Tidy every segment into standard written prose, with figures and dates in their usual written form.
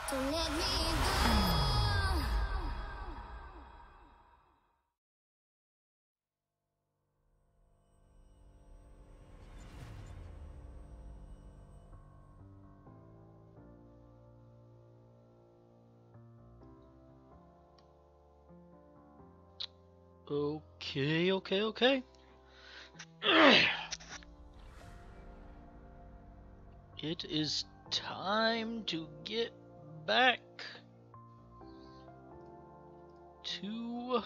Don't let me go. Okay. It is time to get back to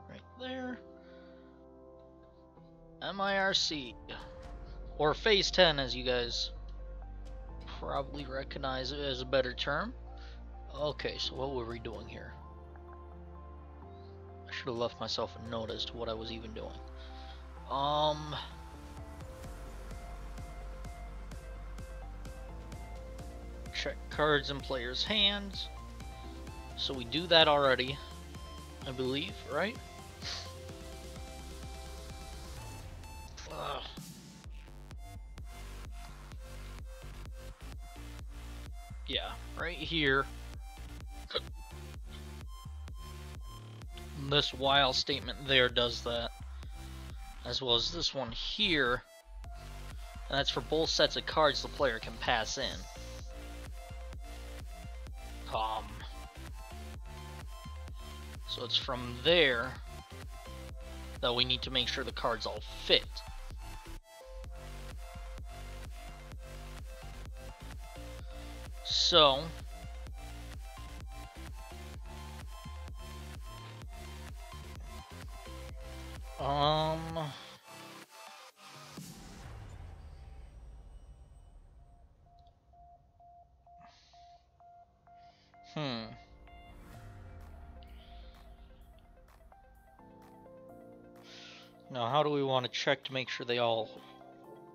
right there. MIRC, or Phase 10 as you guys probably recognize it as a better term. Okay, so what were we doing here? I should have left myself a note as to what I was even doing. check cards in players' hands. So we do that already, I believe, right? Ugh. Yeah, right here. This while statement there does that, as well as this one here, and that's for both sets of cards the player can pass in. So it's from there that we need to make sure the cards all fit. So Now how do we want to check to make sure they all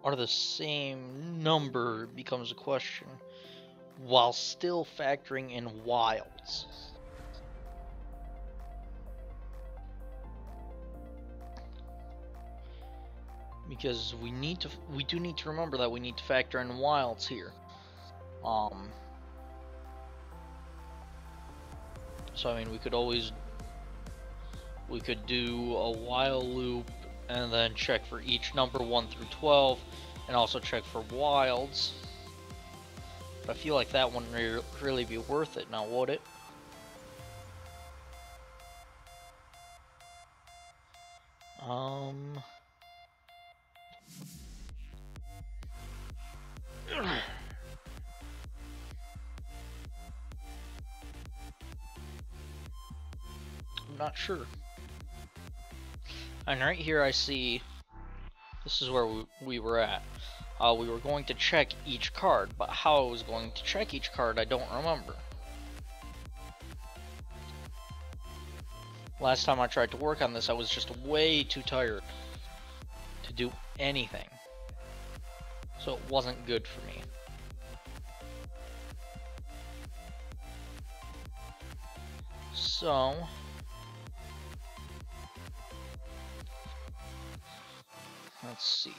are the same number becomes a question, while still factoring in wilds. Because we do need to remember that we need to factor in wilds here. So I mean, we could do a while loop and then check for each number 1 through 12, and also check for wilds. But I feel like that wouldn't really be worth it now, would it? I'm not sure. And right here I see, this is where we were at. We were going to check each card, but how I was going to check each card I don't remember. Last time I tried to work on this, I was just way too tired to do anything. So it wasn't good for me. So let's see.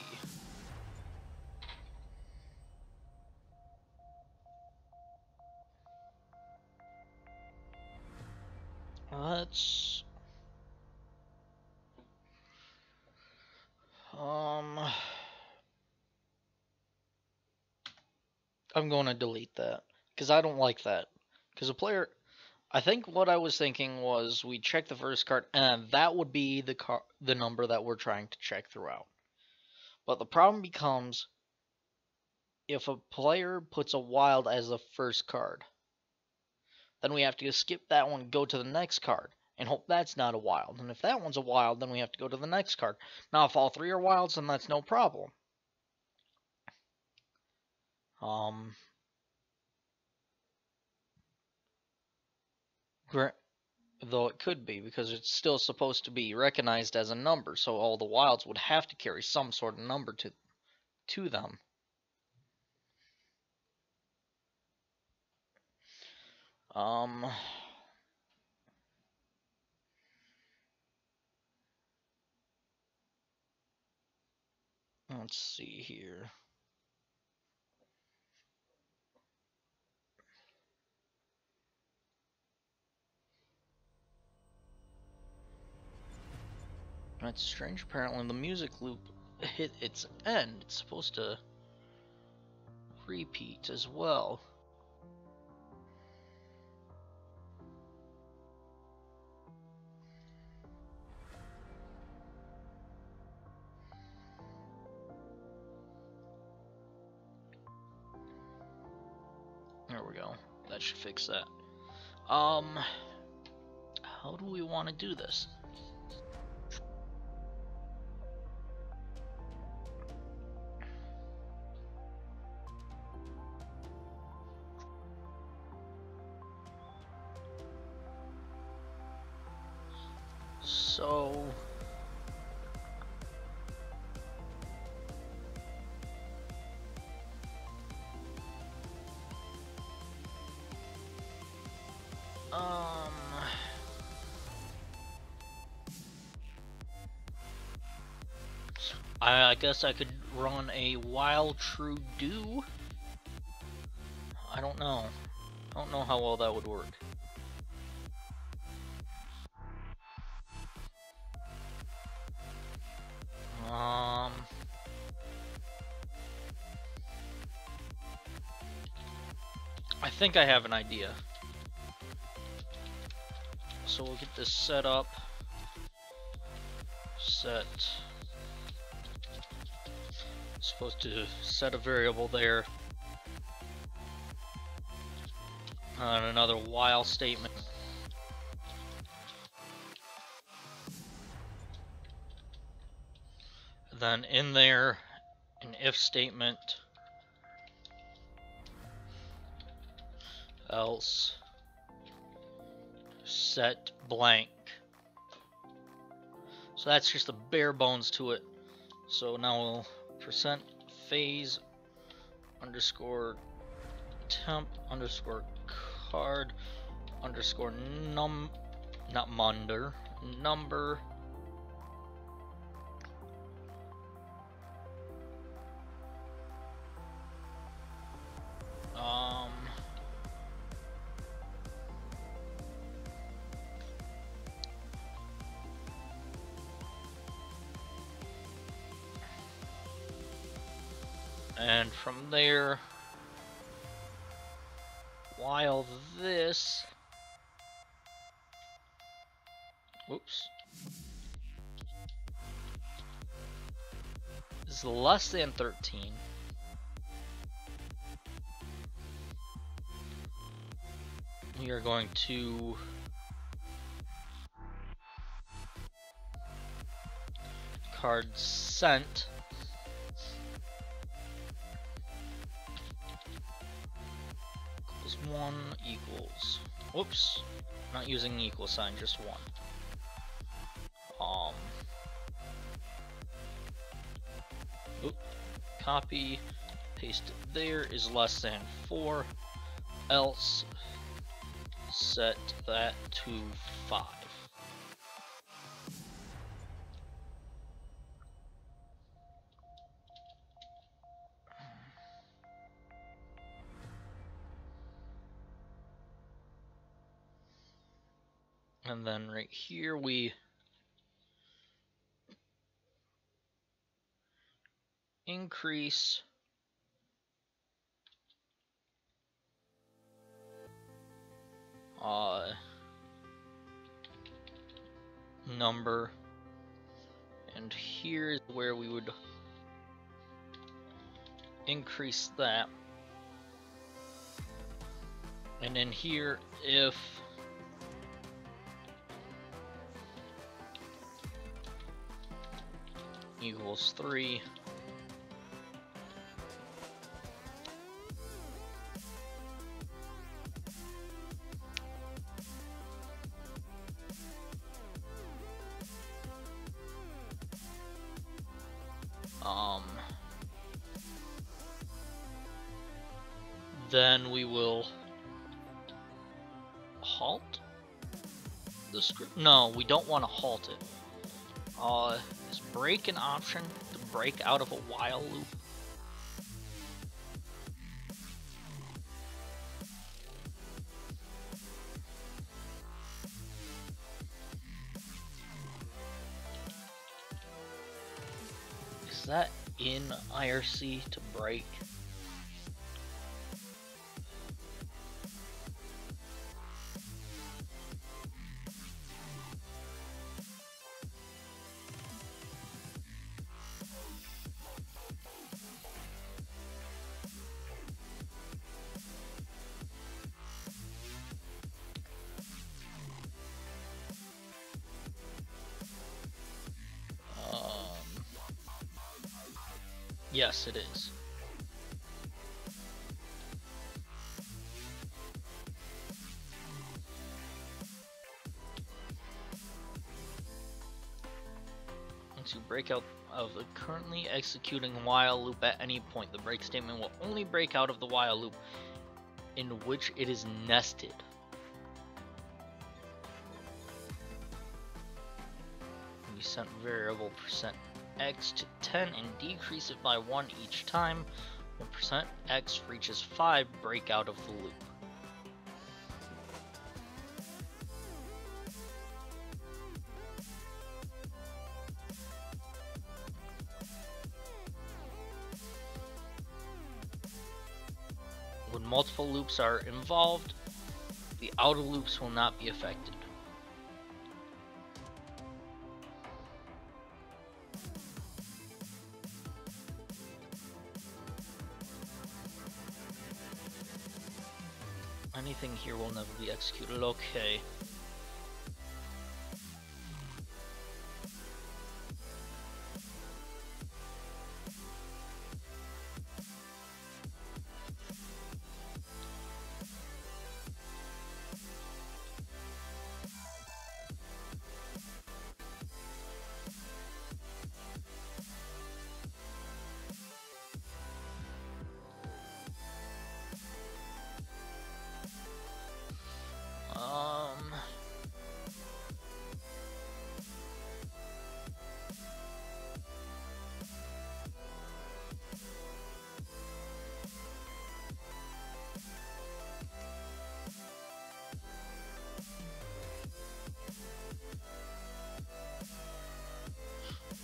I'm going to delete that because I don't like that. Because a player, I think what I was thinking was we check the first card and that would be the number that we're trying to check throughout. But the problem becomes if a player puts a wild as the first card, then we have to skip that one, go to the next card, and hope that's not a wild. And if that one's a wild, then we have to go to the next card. Now, if all three are wilds, then that's no problem. Though it could be, because it's still supposed to be recognized as a number, so all the wilds would have to carry some sort of number to them. Let's see here. That's strange. Apparently the music loop hit its end. It's supposed to repeat as well. There we go. That should fix that. How do we want to do this? So I guess I could run a while true do. I don't know. I don't know how well that would work. I think I have an idea. So we'll get this set up. Set. Supposed to set a variable there. And another while statement. Then in there, an if statement. Else set blank. So that's just the bare bones to it. So now we'll percent phase underscore temp underscore card underscore not munder number and from there, while this, whoops, is less than 13, we are going to card sent equals 1 equals, whoops, not using equal sign, just 1. Copy, paste it there, is less than 4, else set that to 5. And then right here we increase number, and here's where we would increase that, and in here if equals 3, then we will halt the script. No, we don't want to halt it. Is break an option to break out of a while loop? Is that in IRC to break? Yes, it is. Once you break out of the currently executing while loop at any point, the break statement will only break out of the while loop in which it is nested. We sent variable percent x to 10 and decrease it by 1 each time. When percent %x reaches 5, break out of the loop. When multiple loops are involved, the outer loops will not be affected. Anything here will never be executed. Okay.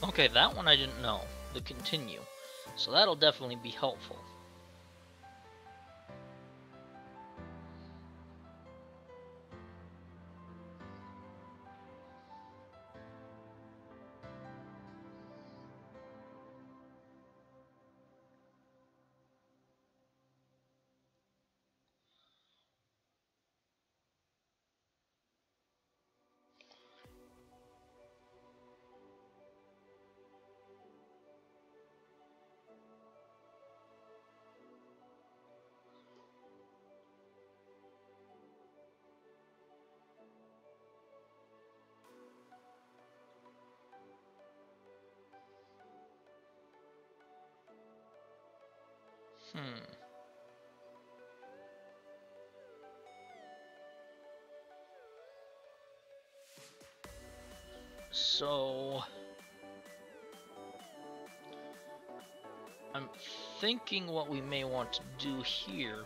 Okay, that one I didn't know, the continue. So that'll definitely be helpful. So I'm thinking what we may want to do here.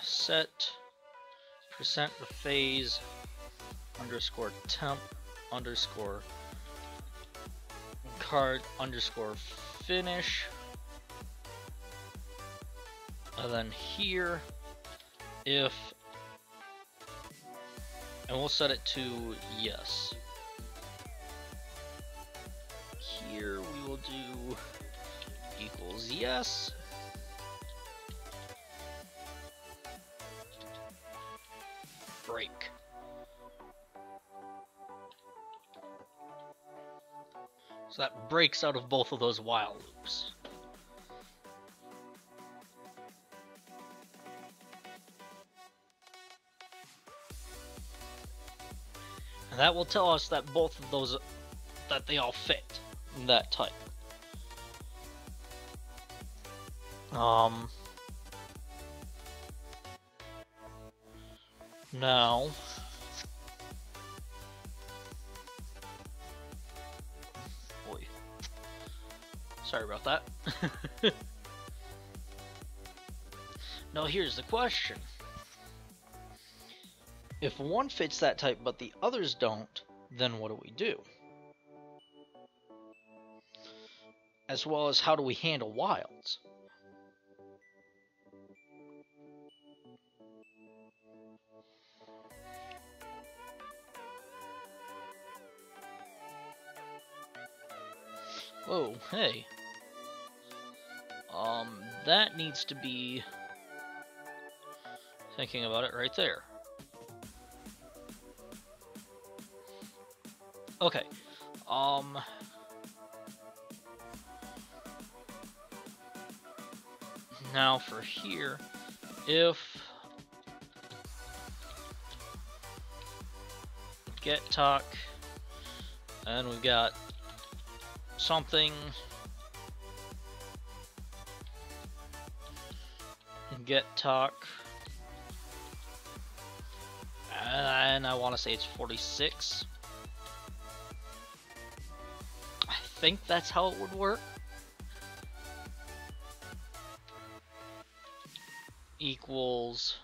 Set percent phase underscore temp underscore card underscore finish, and then here if, and we'll set it to yes. Here we will do equals yes. Break. So that breaks out of both of those while loops. And that will tell us that both of those, that they all fit in that type. Now, boy, sorry about that. Now here's the question. If one fits that type but the others don't, then what do we do? As well as how do we handle wilds? Oh, hey. That needs to be thinking about it right there. Okay. Now for here, if get talk, and we've got something get talk, and I want to say it's 46. think that's how it would work. Equals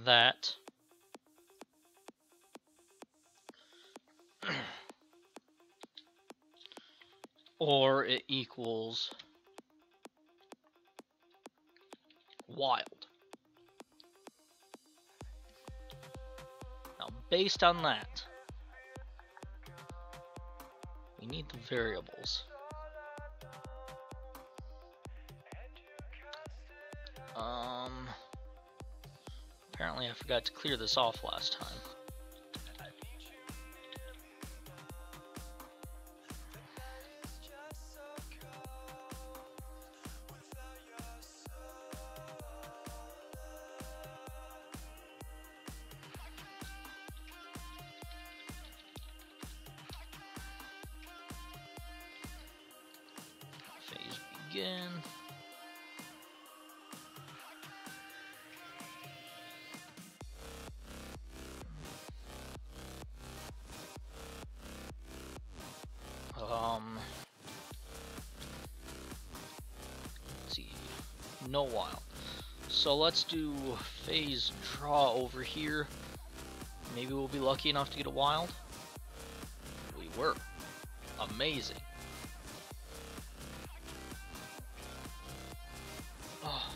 that or it equals wild. Now, based on that, we need the variables. Apparently I forgot to clear this off last time. Phase begin. Let's see, no wild. So let's do phase draw over here. Maybe we'll be lucky enough to get a wild. We were. Amazing. Oh.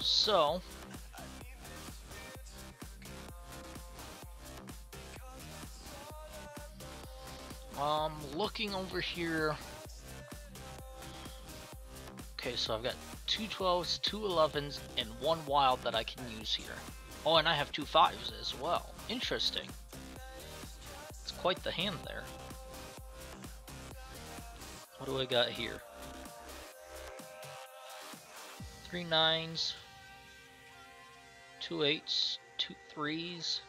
So looking over here. Okay, so I've got 2 12s, 2 11s, and 1 wild that I can use here. Oh, and I have 2 5s as well. Interesting. It's quite the hand there. What do I got here? 3 9s, 2 8s, 2 3s.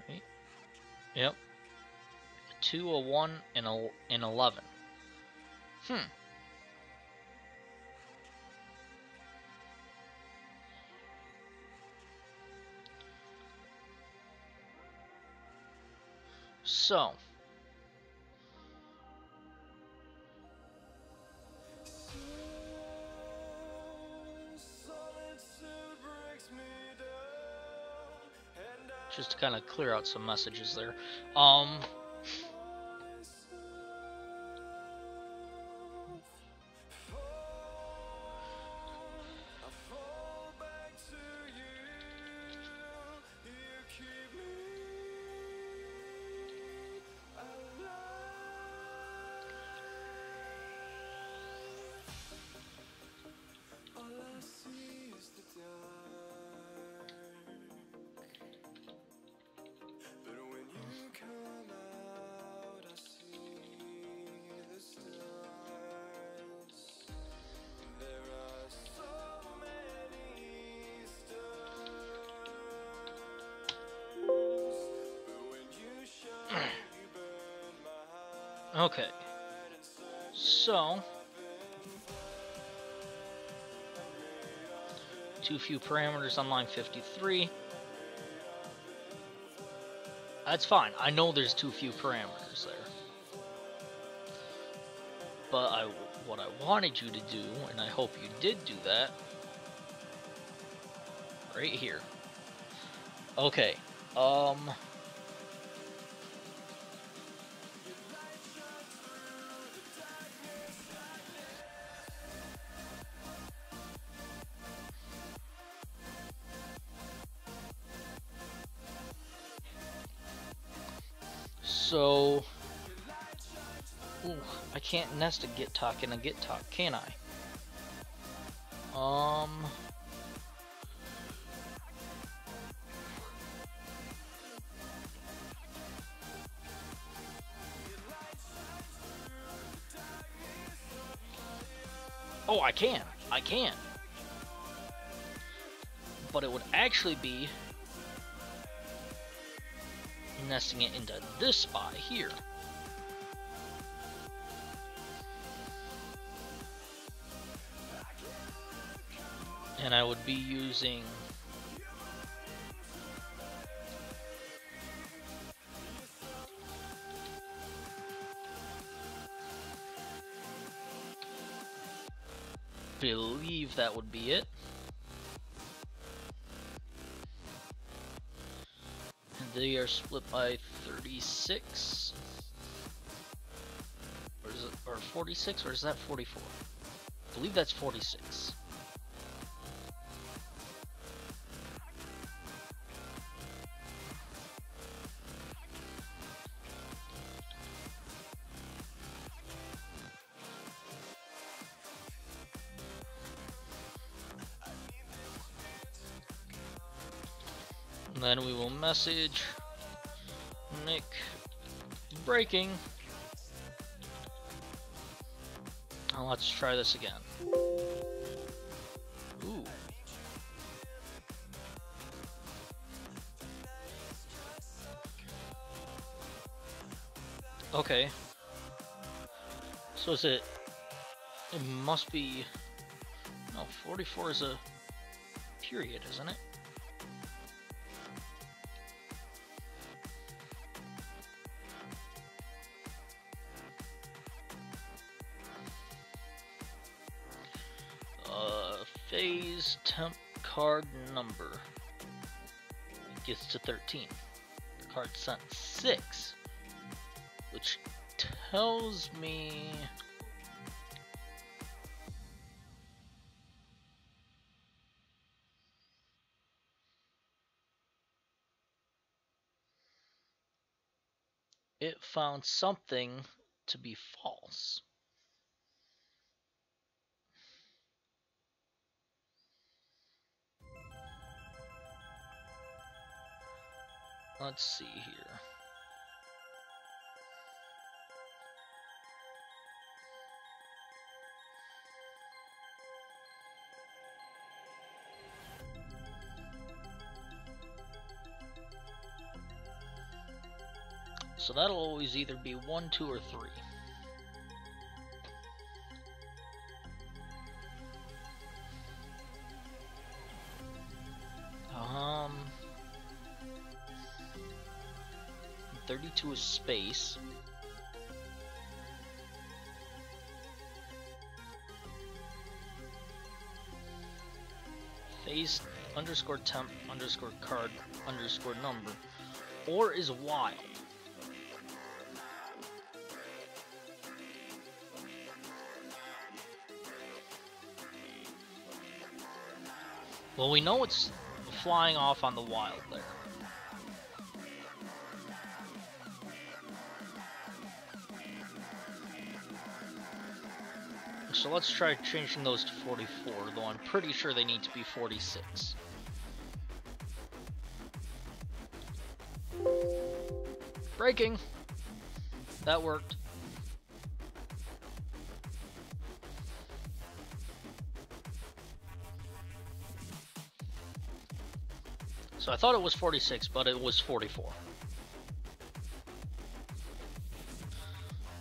Right? Yep. A 2, a 1, and an 11. So just to kind of clear out some messages there. Okay, so too few parameters on line 53. That's fine. I know there's too few parameters there. But what I wanted you to do, and I hope you did do that, right here. Okay, so, ooh, I can't nest a get talk in a get talk, can I? Oh, I can. But it would actually be nesting it into this spot here. And I would be using believe that would be it. And they are split by 36. Or is it, or 46, or is that 44? I believe that's 46. And then we will message Nick breaking. Now let's try this again. Ooh. Okay. So is it? It must be. No, 44 is a period, isn't it? Phase temp card number gets to 13. The card sent 6, which tells me it found something to be false. Let's see here. So that'll always either be 1, 2, or 3. 32 is space. Phase underscore temp underscore card underscore number. Or is wild. Well, we know it's flying off on the wild there. So let's try changing those to 44, though I'm pretty sure they need to be 46. Breaking! That worked. So I thought it was 46, but it was 44.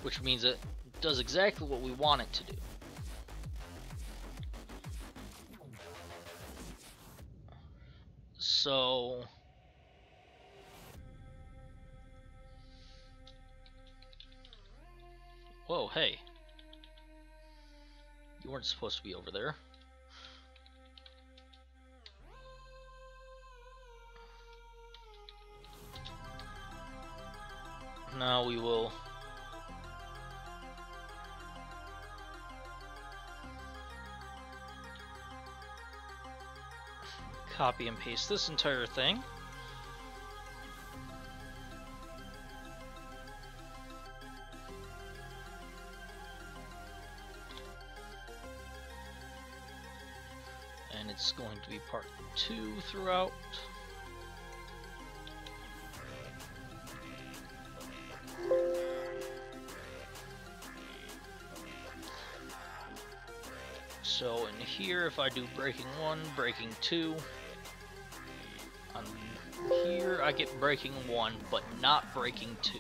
Which means it does exactly what we want it to do. So whoa, hey. You weren't supposed to be over there. Now we will copy and paste this entire thing. And it's going to be part 2 throughout. So in here, if I do breaking 1, breaking 2, on here I get breaking 1, but not breaking 2.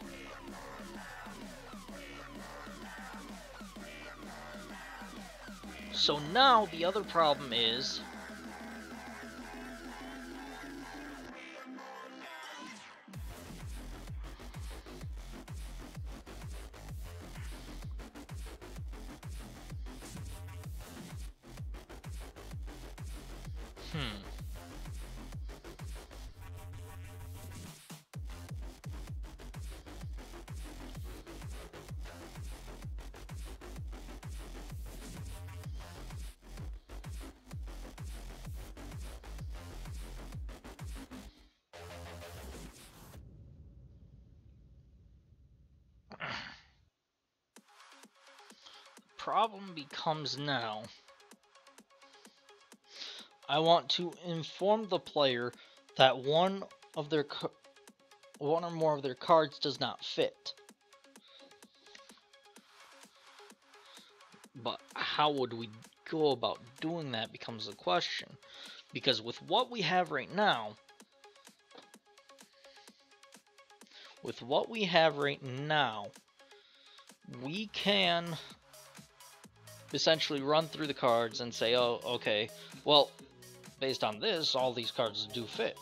So now the other problem is Hmm. Problem becomes now, I want to inform the player that one or more of their cards does not fit. But how would we go about doing that becomes the question. Because with what we have right now, we can essentially run through the cards and say, oh, okay, well, based on this, all these cards do fit.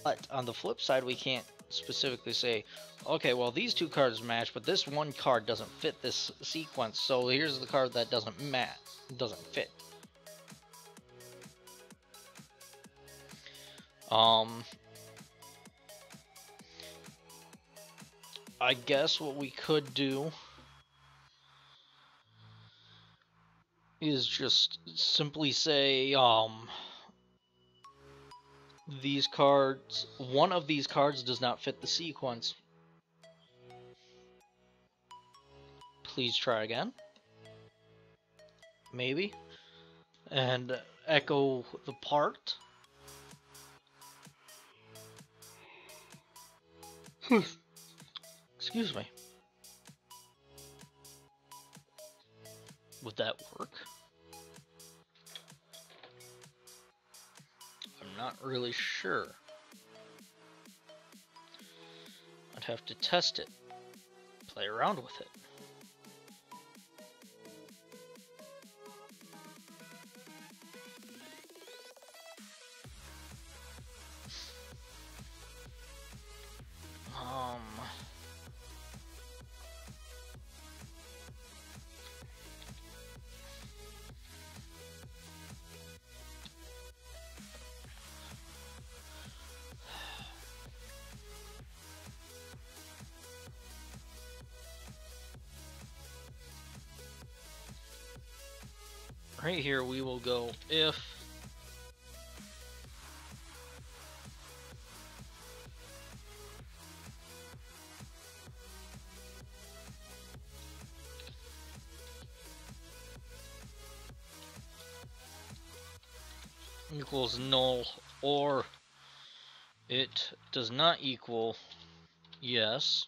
But on the flip side, we can't specifically say, okay, well, these two cards match, but this one card doesn't fit this sequence, so here's the card that doesn't fit. I guess what we could do is just simply say, these cards, one of these cards does not fit the sequence. Please try again. Maybe. And echo the part. Excuse me. Would that work? I'm not really sure. I'd have to test it. Play around with it. Right here we will go if equals null or it does not equal yes.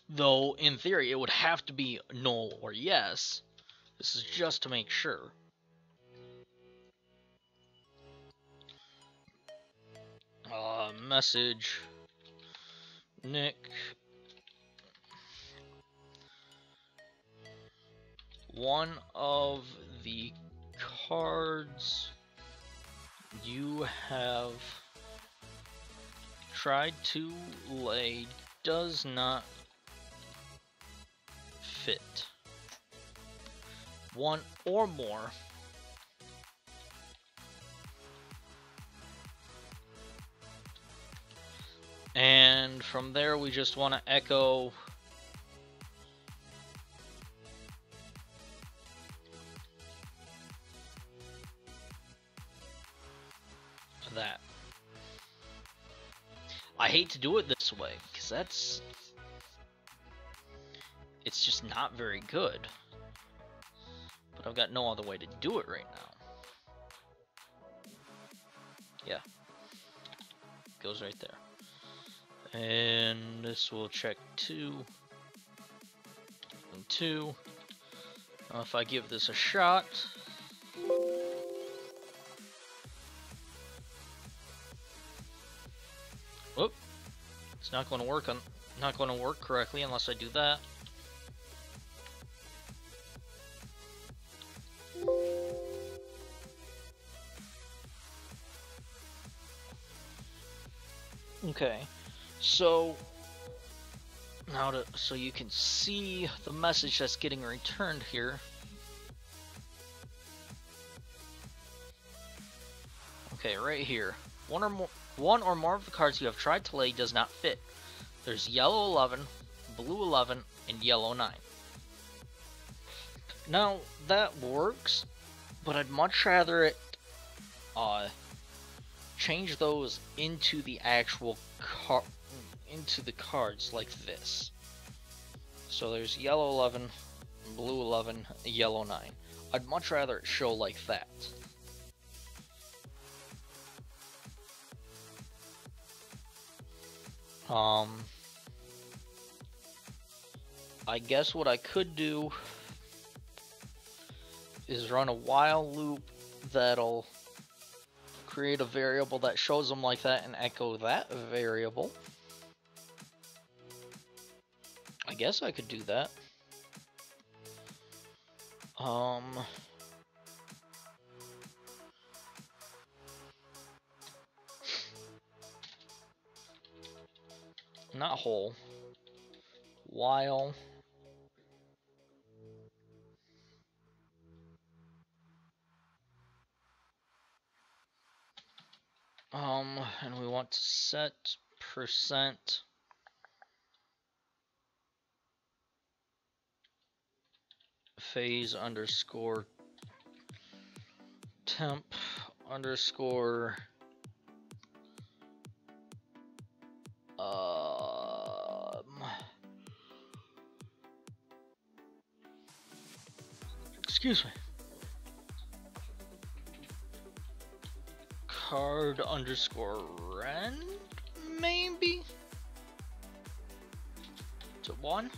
Though in theory it would have to be null or yes. This is just to make sure. Message Nick, one of the cards you have tried to lay does not fit. One or more and from there we just want to echo that. I hate to do it this way because it's just not very good. But I've got no other way to do it right now. Yeah. Goes right there. And this will check 2 and 2. Now if I give this a shot, whoop, it's not going to work correctly unless I do that. Okay, so now so you can see the message that's getting returned here. Okay, right here. One or more of the cards you have tried to lay does not fit. There's yellow 11, blue 11, and yellow 9. Now, that works, but I'd much rather it change those into the actual into the cards like this. So there's yellow 11, blue 11, yellow 9. I'd much rather it show like that. I guess what I could do is run a while loop that'll create a variable that shows them like that and echo that variable. I guess I could do that. Not whole. While and we want to set percent phase underscore temp underscore excuse me, card underscore rend, maybe to 1.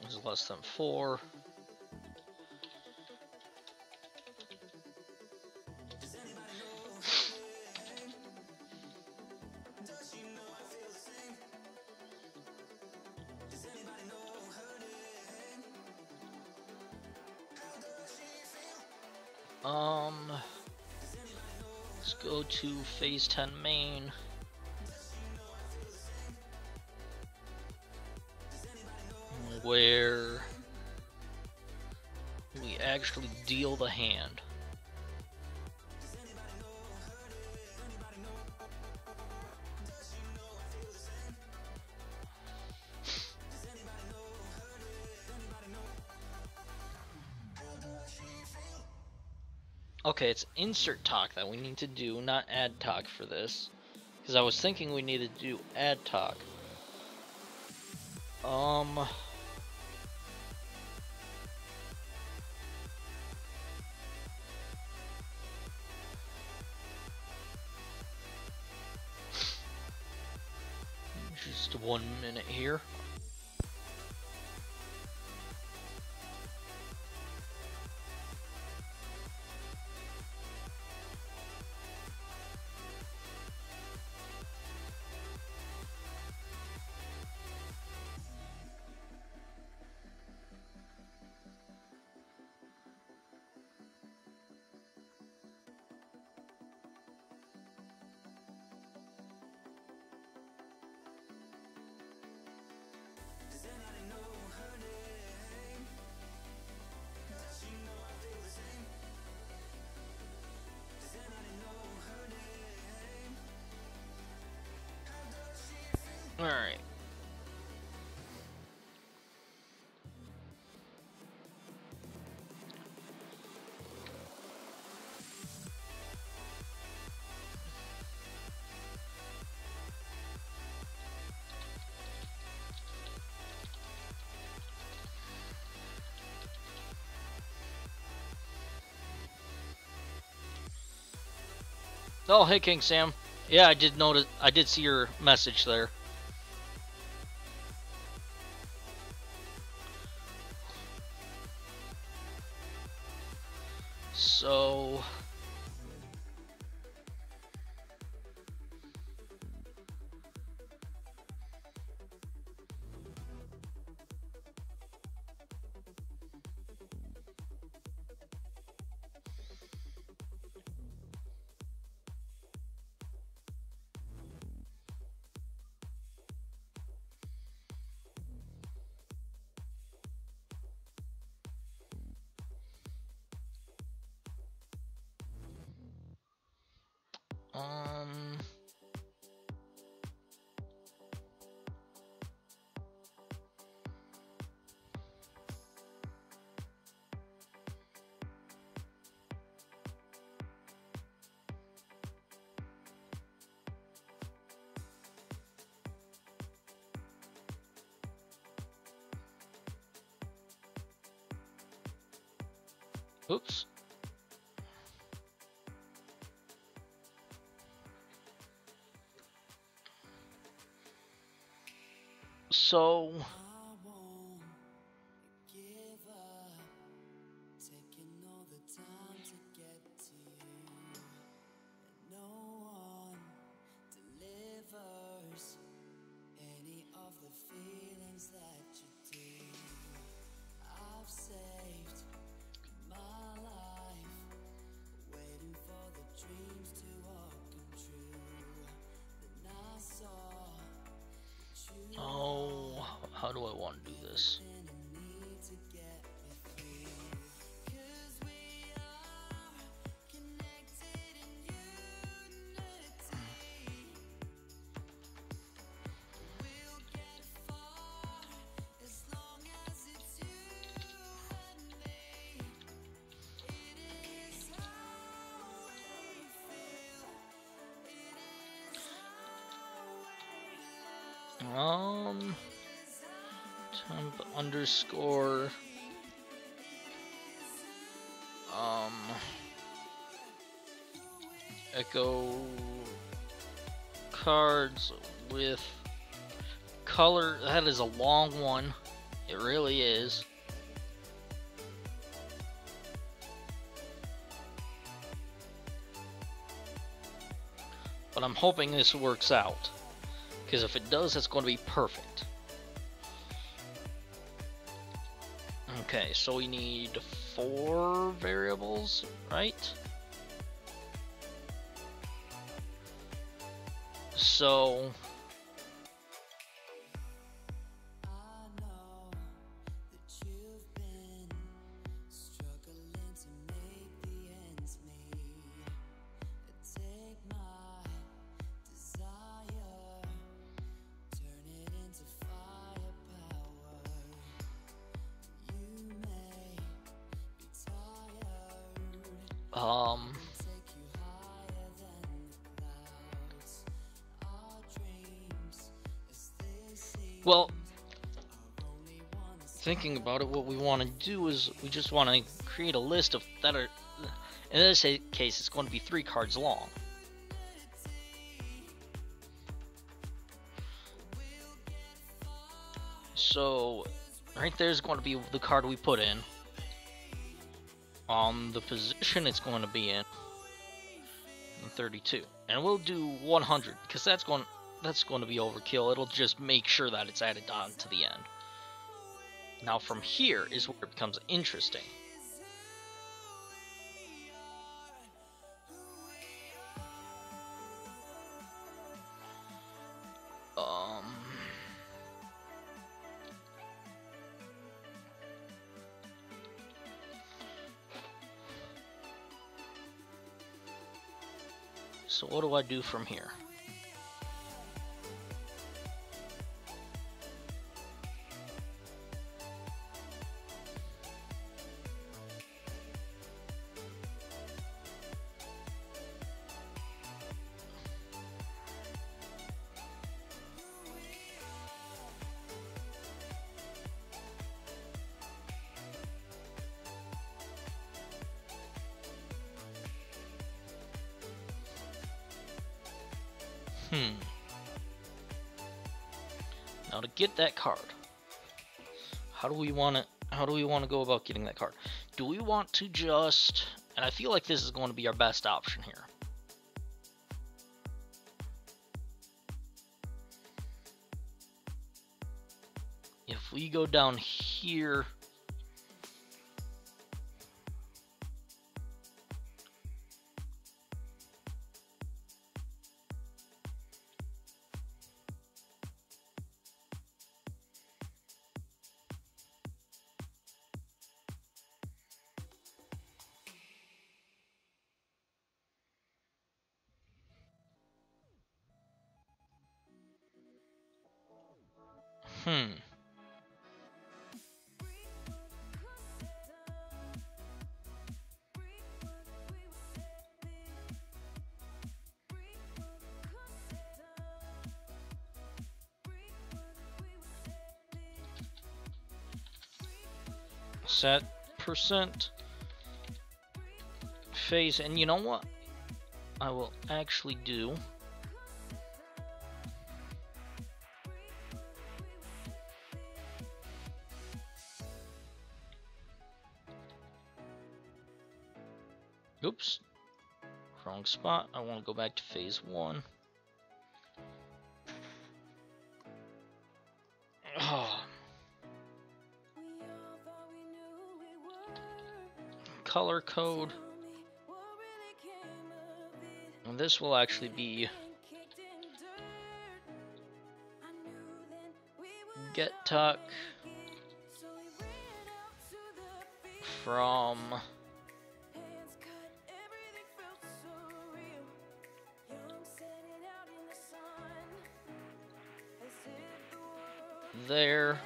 Is less than 4. Let's go to phase 10 main. Where we actually deal the hand. Okay, it's insert talk that we need to do, not add talk for this. Because I was thinking we needed to do add talk. Just 1 minute here. Alright. Oh, hey King Sam. Yeah, I did notice. I did see your message there. So Um. Oops. So. Oh, how do I want to do this? Temp underscore echo cards with color. That is a long one. It really is. But I'm hoping this works out, because if it does, it's going to be perfect. Okay, so we need 4 variables, right? So well, thinking about it, what we want to do is we just want to create a list of that are, in this case, it's going to be 3 cards long. So, right there is going to be the card we put in. The position it's going to be in 32, and we'll do 100 because that's going to be overkill. It'll just make sure that it's added on to the end. Now from here is where it becomes interesting. So what do I do from here? Now to get that card, how do we want to go about getting that card? Do we want to just, and I feel like this is going to be our best option here. If we go down here, Set percent phase, and you know what? I will actually do. Oops. Wrong spot. I want to go back to phase 1. Oh. Color code. And this will actually be get tuck from there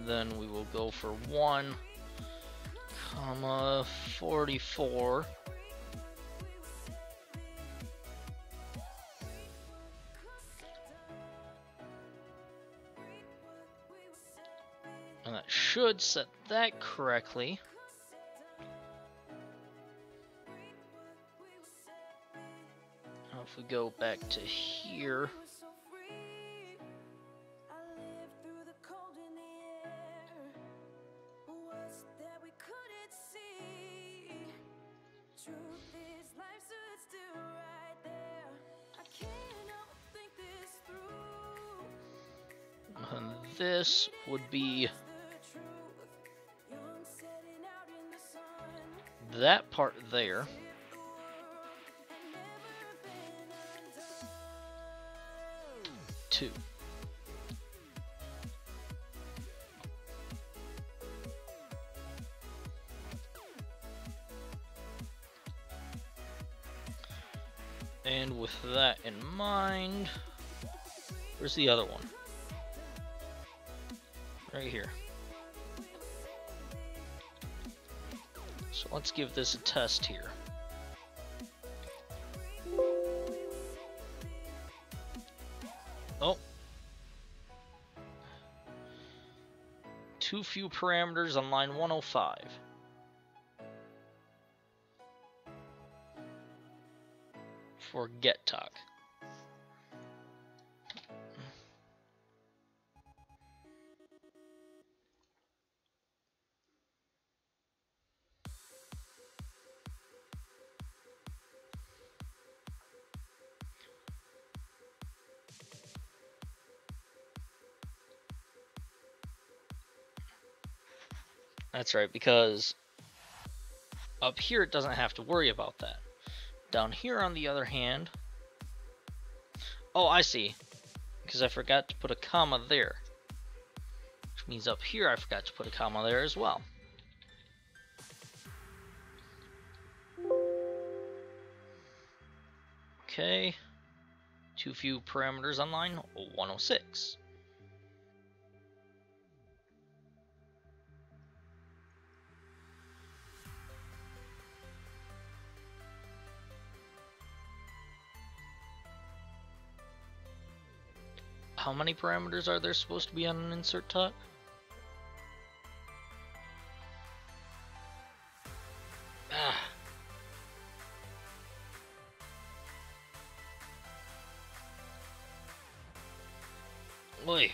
then we will go for 1,44. And that should set that correctly. Now if we go back to here, and this would be that part there. Two. And with that in mind, where's the other one? Right here. So let's give this a test here. Oh. Too few parameters on line 105. For get talk. That's right, because up here it doesn't have to worry about that. Down here, on the other hand, oh, I see, because I forgot to put a comma there, which means up here I forgot to put a comma there as well. Okay, too few parameters on line 106. How many parameters are there supposed to be on an insert talk? Ah. Oy.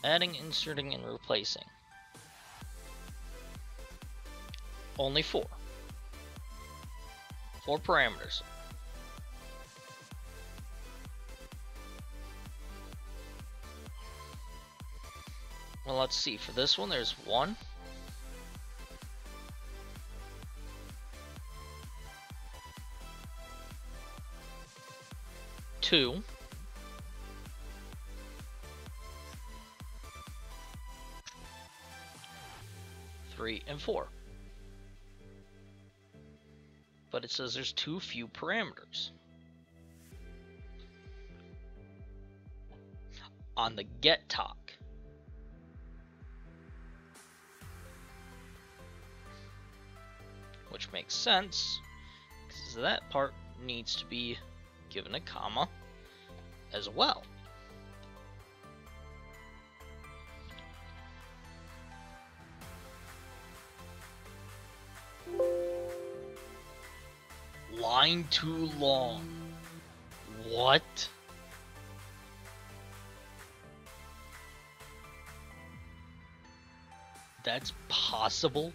Adding, inserting, and replacing. Only 4. 4 parameters. Well, let's see. For this one, there's 1. 2. 3 and 4. But it says there's too few parameters. On the get talk. Which makes sense, because that part needs to be given a comma as well. Line too long. What? That's possible?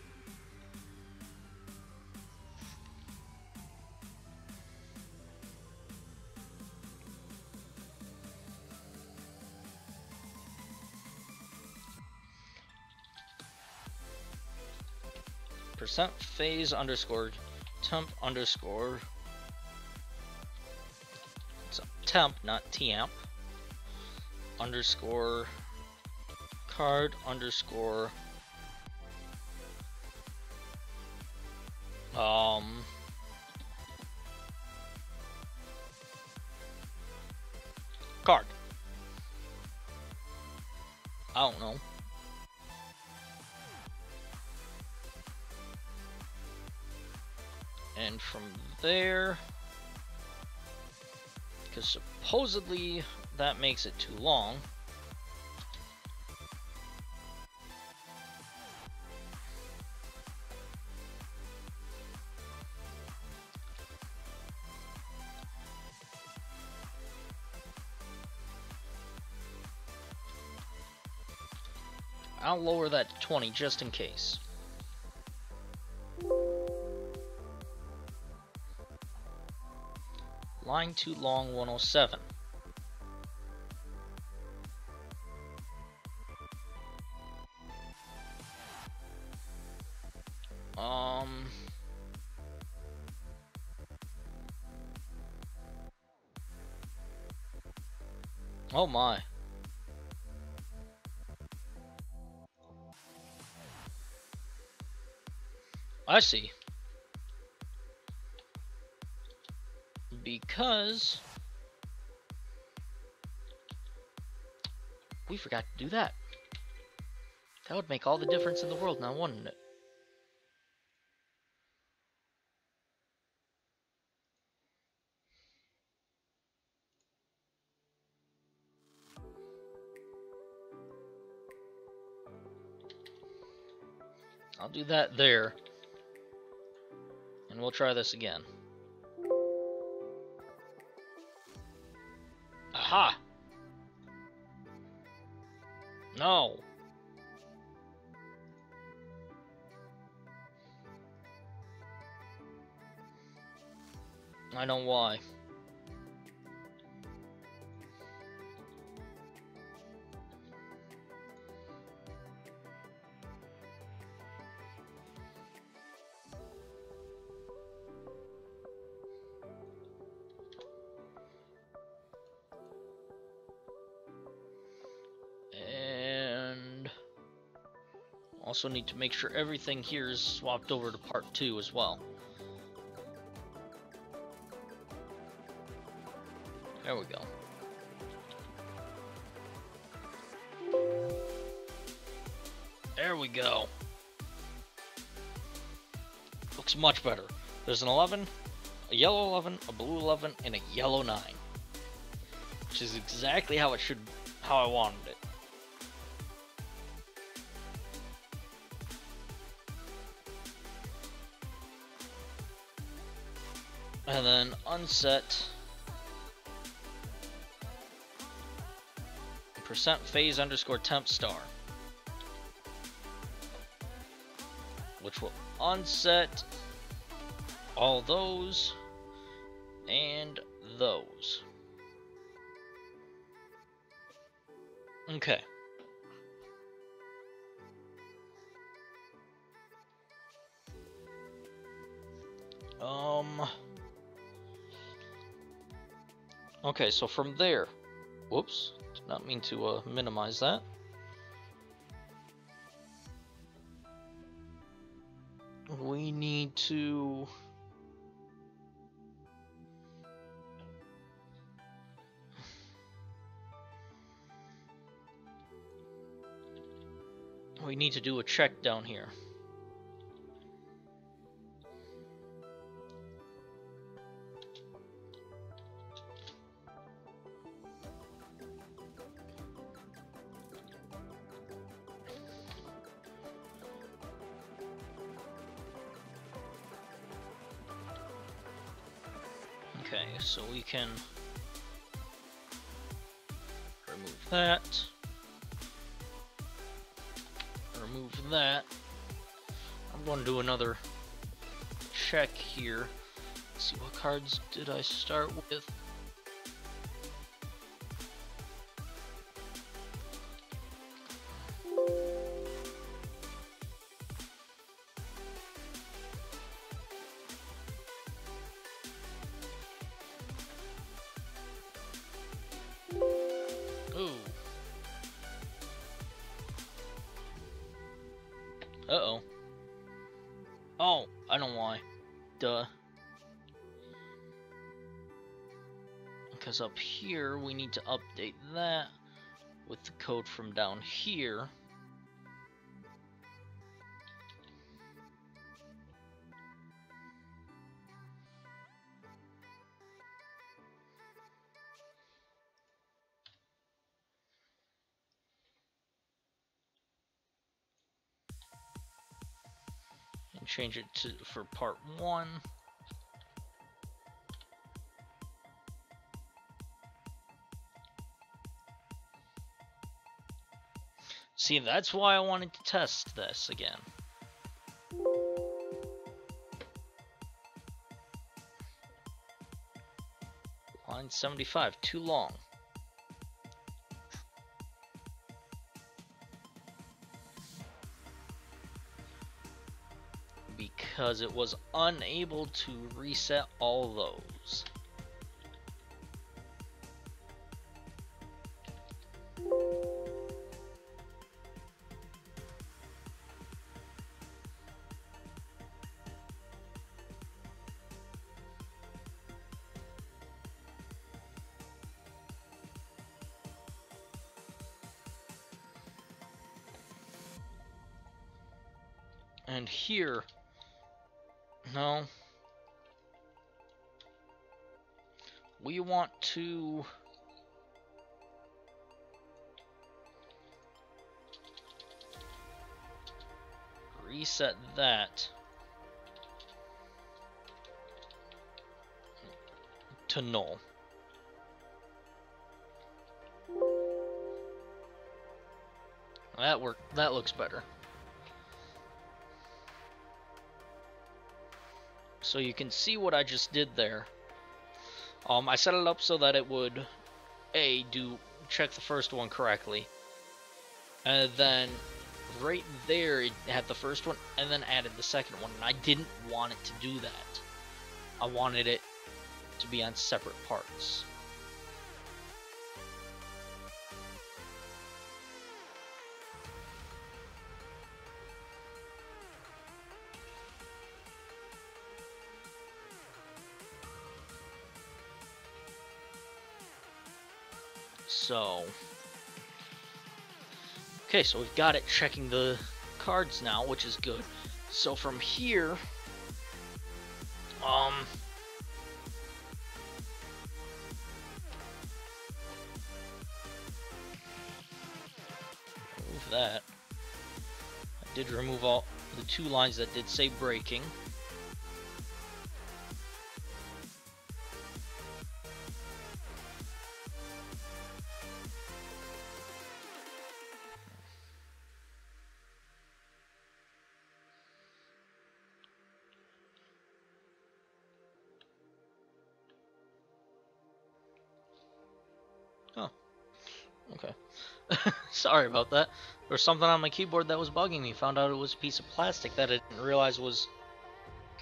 Percent phase underscore temp underscore, it's temp, not temp, underscore card underscore card. I don't know. And from there, because supposedly that makes it too long, I'll lower that to 20 just in case. Line too long 107. Oh my. I see. Because we forgot to do that. That would make all the difference in the world now, wouldn't it? I'll do that there. And we'll try this again. Aha! No! I know why. And also need to make sure everything here is swapped over to part 2 as well. There we go. There we go. Looks much better. There's an 11, a yellow 11, a blue 11, and a yellow 9. Which is exactly how it should, how I wanted it. And then unset percent phase underscore temp star, which will unset all those and those. Okay. Okay, so from there, whoops, did not mean to minimize that. We need to do a check down here. Okay, so we can remove that. Remove that. I'm going to do another check here. Let's see, what cards did I start with? Ooh. Uh-oh. Oh, I know why. Duh. Because up here, we need to update that with the code from down here. And change it to for part 1. See, that's why I wanted to test this again. Line 75, too long. Because it was unable to reset all those. And here, no, we want to reset that to null. That worked. That looks better. So you can see what I just did there. I set it up so that it would check the first one correctly, and then right there it had the first one and then added the second one, and I didn't want it to do that. I wanted it to be on separate parts. So, okay, so we've got it checking the cards now, which is good. So from here, remove that. I did remove all the 2 lines that did say breaking. Oh, okay. Sorry about that. There was something on my keyboard that was bugging me. Found out it was a piece of plastic that I didn't realize was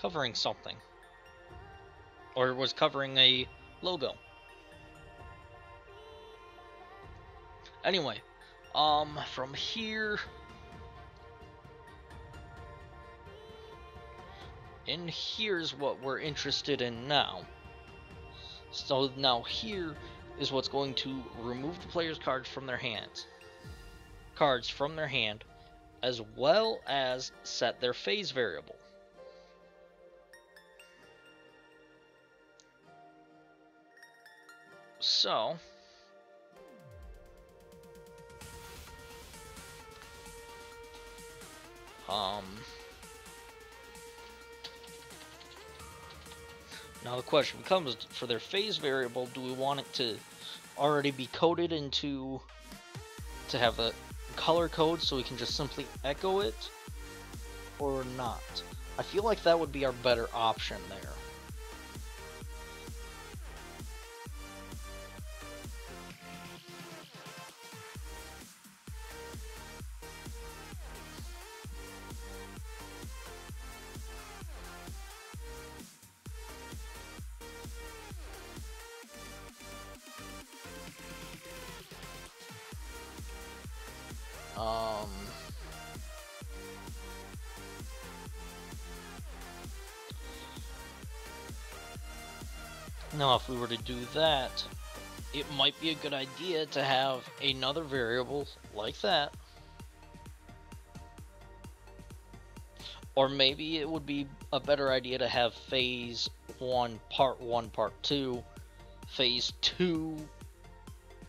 covering something. Or was covering a logo. Anyway, from here... And here's what we're interested in now. So now here is what's going to remove the player's cards from their hands. Cards from their hand, as well as set their phase variable. So, now the question becomes, for their phase variable, do we want it to already be coded into, to have a color code so we can just simply echo it, or not? I feel like that would be our better option there. Now, if we were to do that, it might be a good idea to have another variable like that. Or maybe it would be a better idea to have phase 1, part 2, phase 2,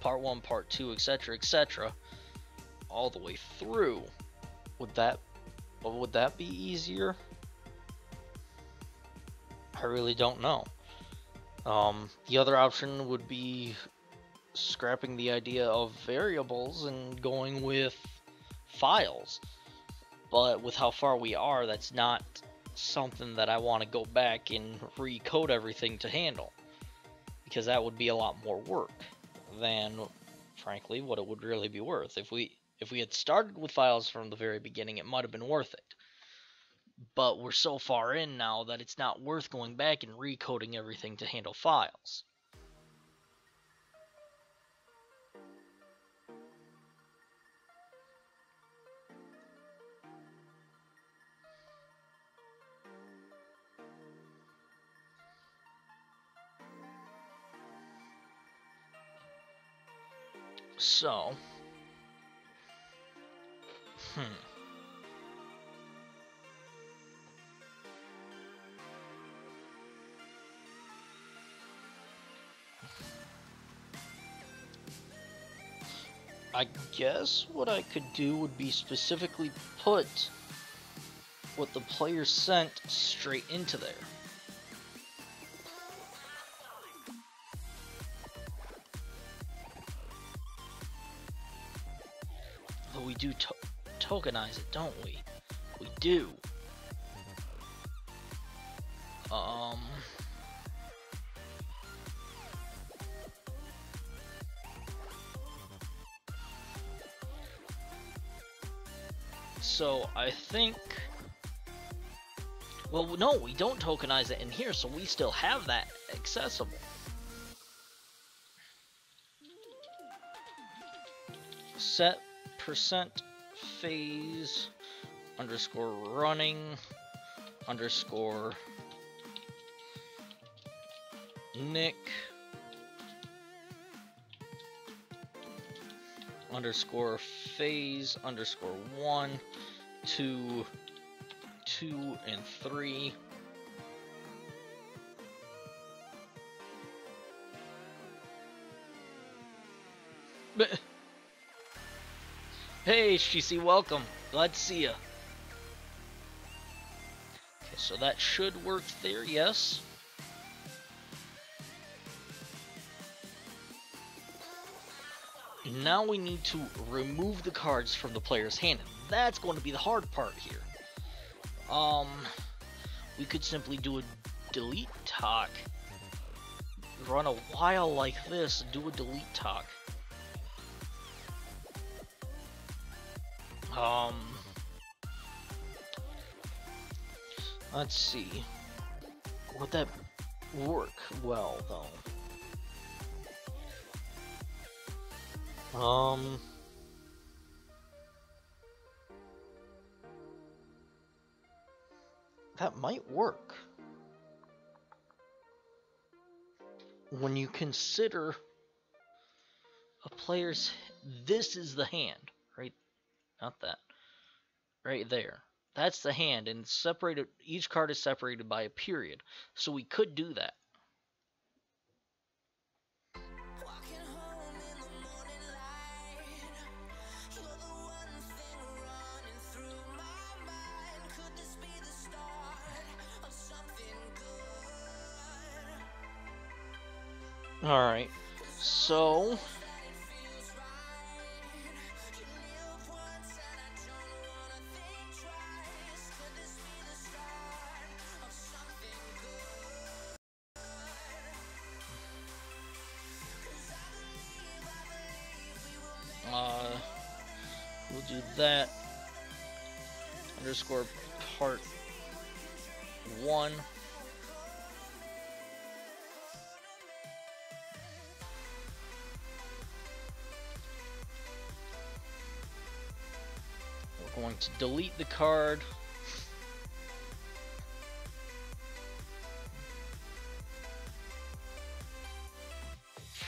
part 1, part 2, etc., all the way through. Would that be easier? I really don't know. The other option would be scrapping the idea of variables and going with files. But with how far we are, that's not something that I want to go back and recode everything to handle. Because that would be a lot more work than, frankly, what it would really be worth. If we had started with files from the very beginning, it might have been worth it. But we're so far in now that it's not worth going back and recoding everything to handle files. So, I guess what I could do would be specifically put what the player sent straight into there. But we do tokenize it, don't we? We do. So I think, well, no, we don't tokenize it in here, so we still have that accessible. Set percent phase underscore running underscore Nick underscore phase underscore 1 to 2 and 3. Hey HTC, welcome. Glad to see ya. Okay, so that should work there, yes. Now we need to remove the cards from the player's hand. That's going to be the hard part here. We could simply do a delete talk run a while like this, do a delete talk. Let's see. Would that work well, though? That might work. When you consider a player's... This is the hand, right? Not that. Right there. That's the hand, and separated. Each card is separated by a period. So we could do that. Alright, so... we'll do that. Underscore part 1. We're going to delete the card.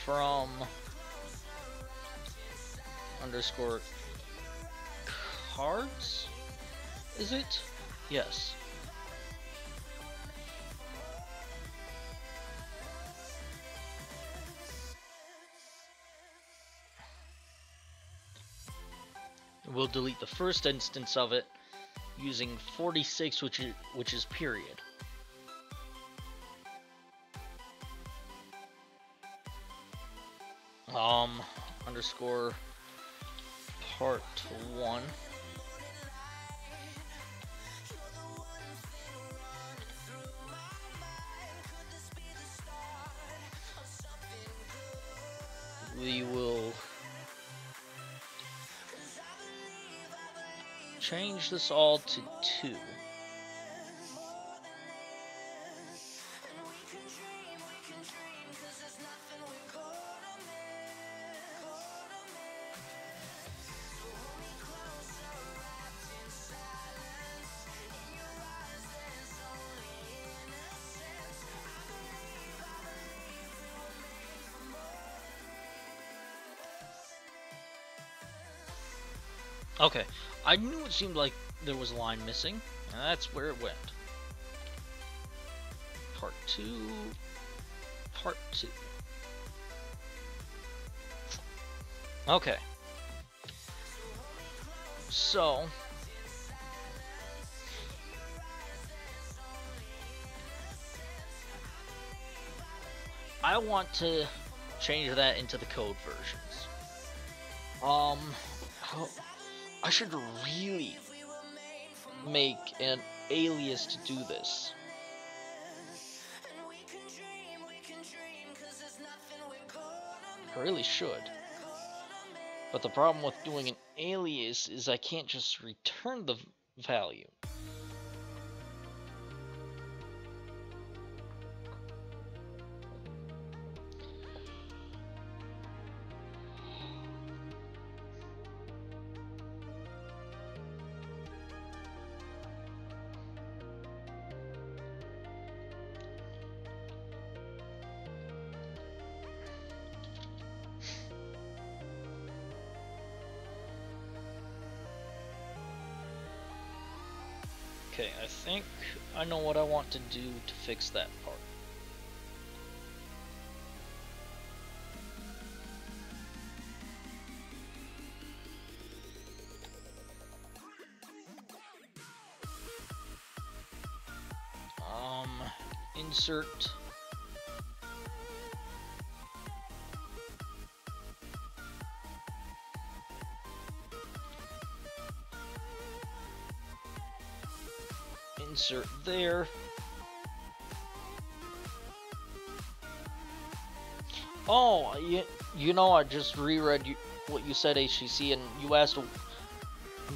From underscore cards, is it? Yes. We'll delete the first instance of it using 46, which is period. Underscore part 1. We will change this all to 2. Okay, I knew it seemed like there was a line missing, and that's where it went. Part 2, part 2. Okay. So, I want to change that into the code versions. I should really make an alias to do this. I really should. But the problem with doing an alias is I can't just return the value. Okay, I think I know what I want to do to fix that part. Insert there. Oh, you know, I just reread what you said, HTC, and you asked, I'm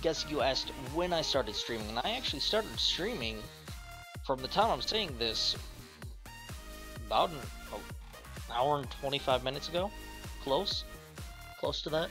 guessing you asked when I started streaming, and I actually started streaming from the time I'm saying this about an hour and 25 minutes ago. Close to that.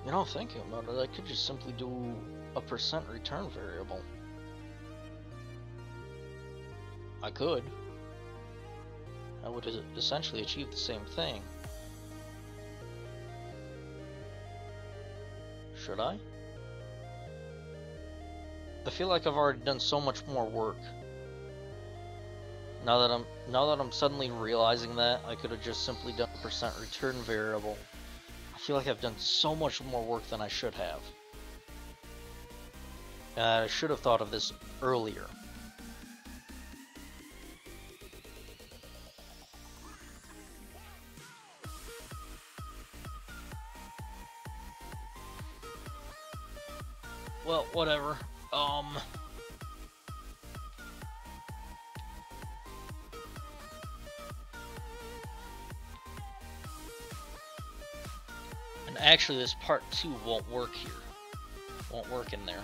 You know, thinking about it, I could just simply do a percent return variable. I could. I would essentially achieve the same thing. Should I? I feel like I've already done so much more work. Now that I'm suddenly realizing that, I could have just simply done a percent return variable. I feel like I've done so much more work than I should have. I should have thought of this earlier. Well, whatever. And actually, this part 2 won't work here. Won't work in there.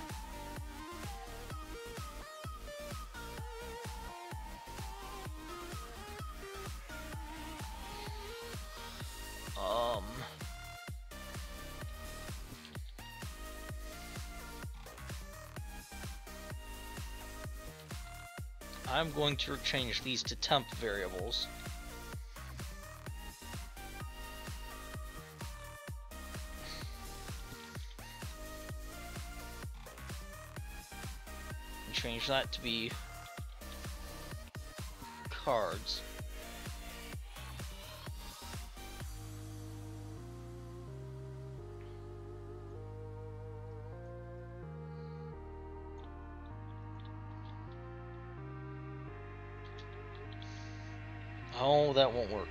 I'm going to change these to temp variables. And change that to be cards. Oh, that won't work.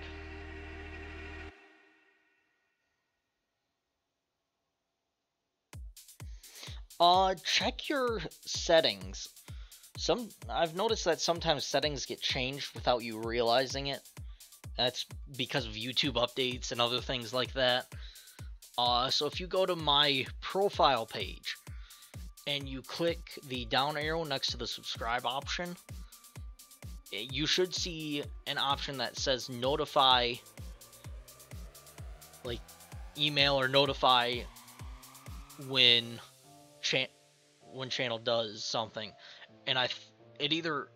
Check your settings. I've noticed that sometimes settings get changed without you realizing it. That's because of YouTube updates and other things like that. So if you go to my profile page and you click the down arrow next to the subscribe option, you should see an option that says notify, like email or notify when channel does something, and it either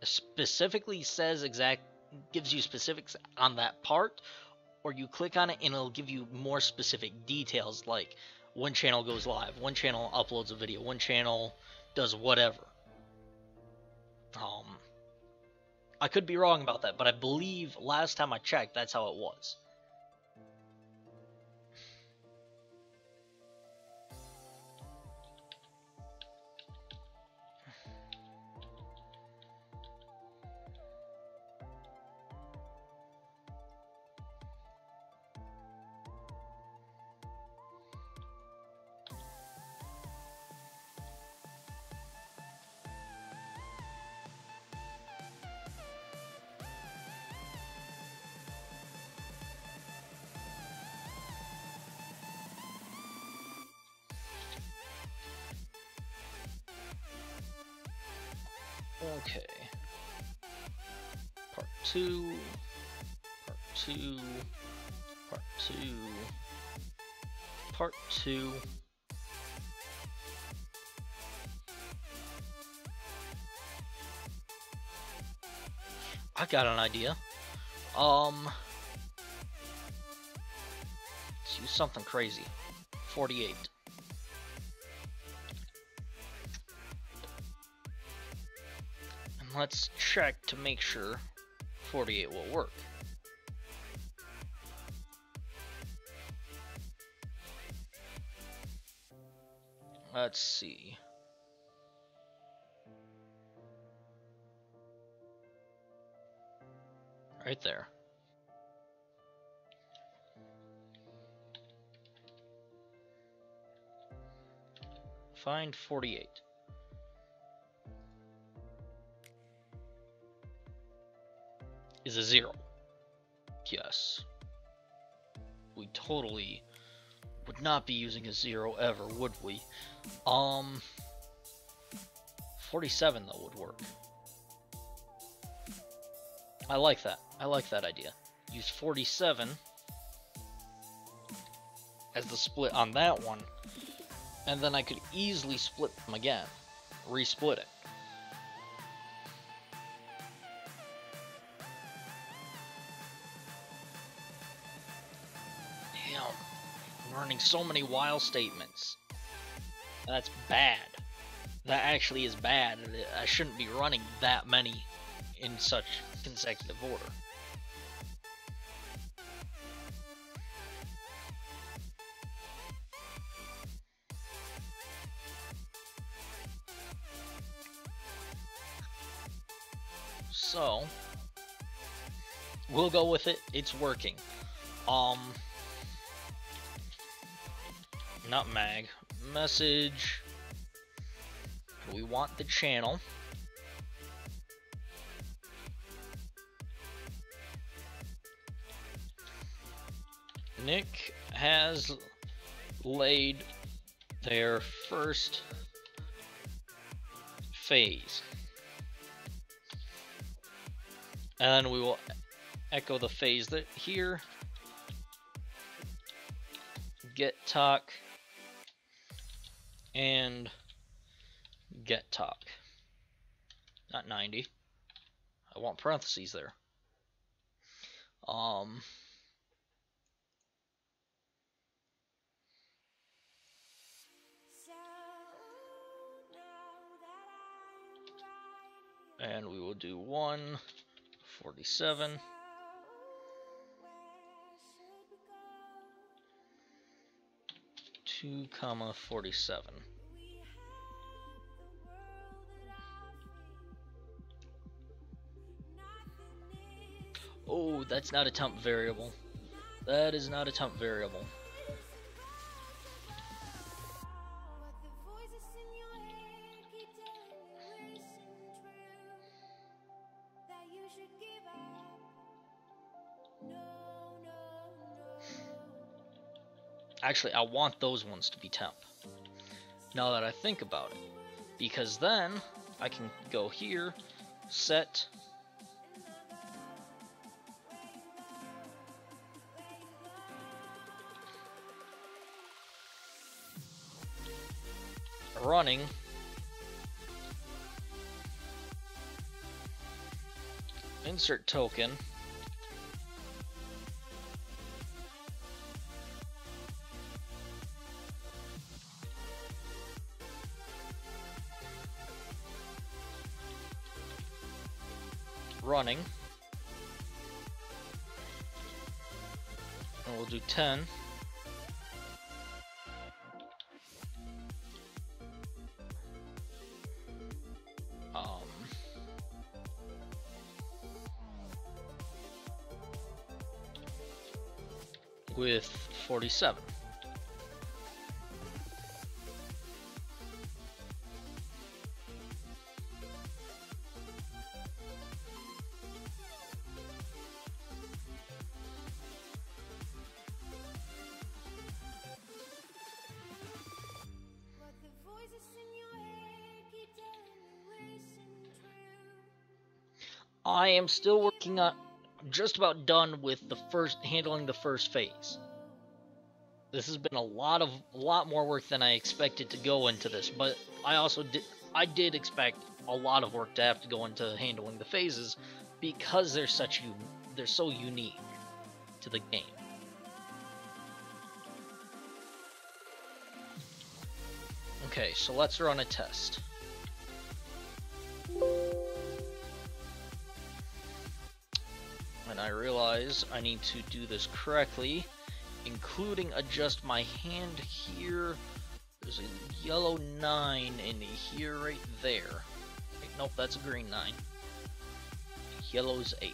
specifically says gives you specifics on that part, or you click on it and it'll give you more specific details, like when channel goes live, when channel uploads a video, when channel does whatever. I could be wrong about that, but I believe last time I checked, that's how it was. Okay. Part 2. Part 2. Part 2. Part 2. I got an idea. Let's use something crazy. 48. Let's check to make sure 48 will work. Let's see. Right there. Find 48. Is a 0. Yes. We totally would not be using a 0 ever, would we? 47 though would work. I like that. I like that idea. Use 47 as the split on that one, and then I could easily split them again. Resplit it. Damn. I'm running so many while statements. That's bad. That actually is bad. I shouldn't be running that many in such consecutive order. So, we'll go with it. It's working. Nutmeg. Message. We want the channel. Nick has laid their first phase. And we will echo the phase that here. Get talk and get talk. Not 90. I want parentheses there. And we will do 147. 2,47. Oh, that's not a temp variable. That is not a temp variable. Actually, I want those ones to be temp. Now that I think about it. Because then I can go here, set running insert token running, and we'll do 10. With 47. I am still working on, just about done with handling the first phase. This has been a lot more work than I expected to go into this, but I did expect a lot of work to have to go into handling the phases because they're so unique to the game. Okay, so let's run a test. And I realize I need to do this correctly, including adjust my hand here. There's a yellow 9 in here right there. Wait, nope, that's a green 9. Yellow's 8.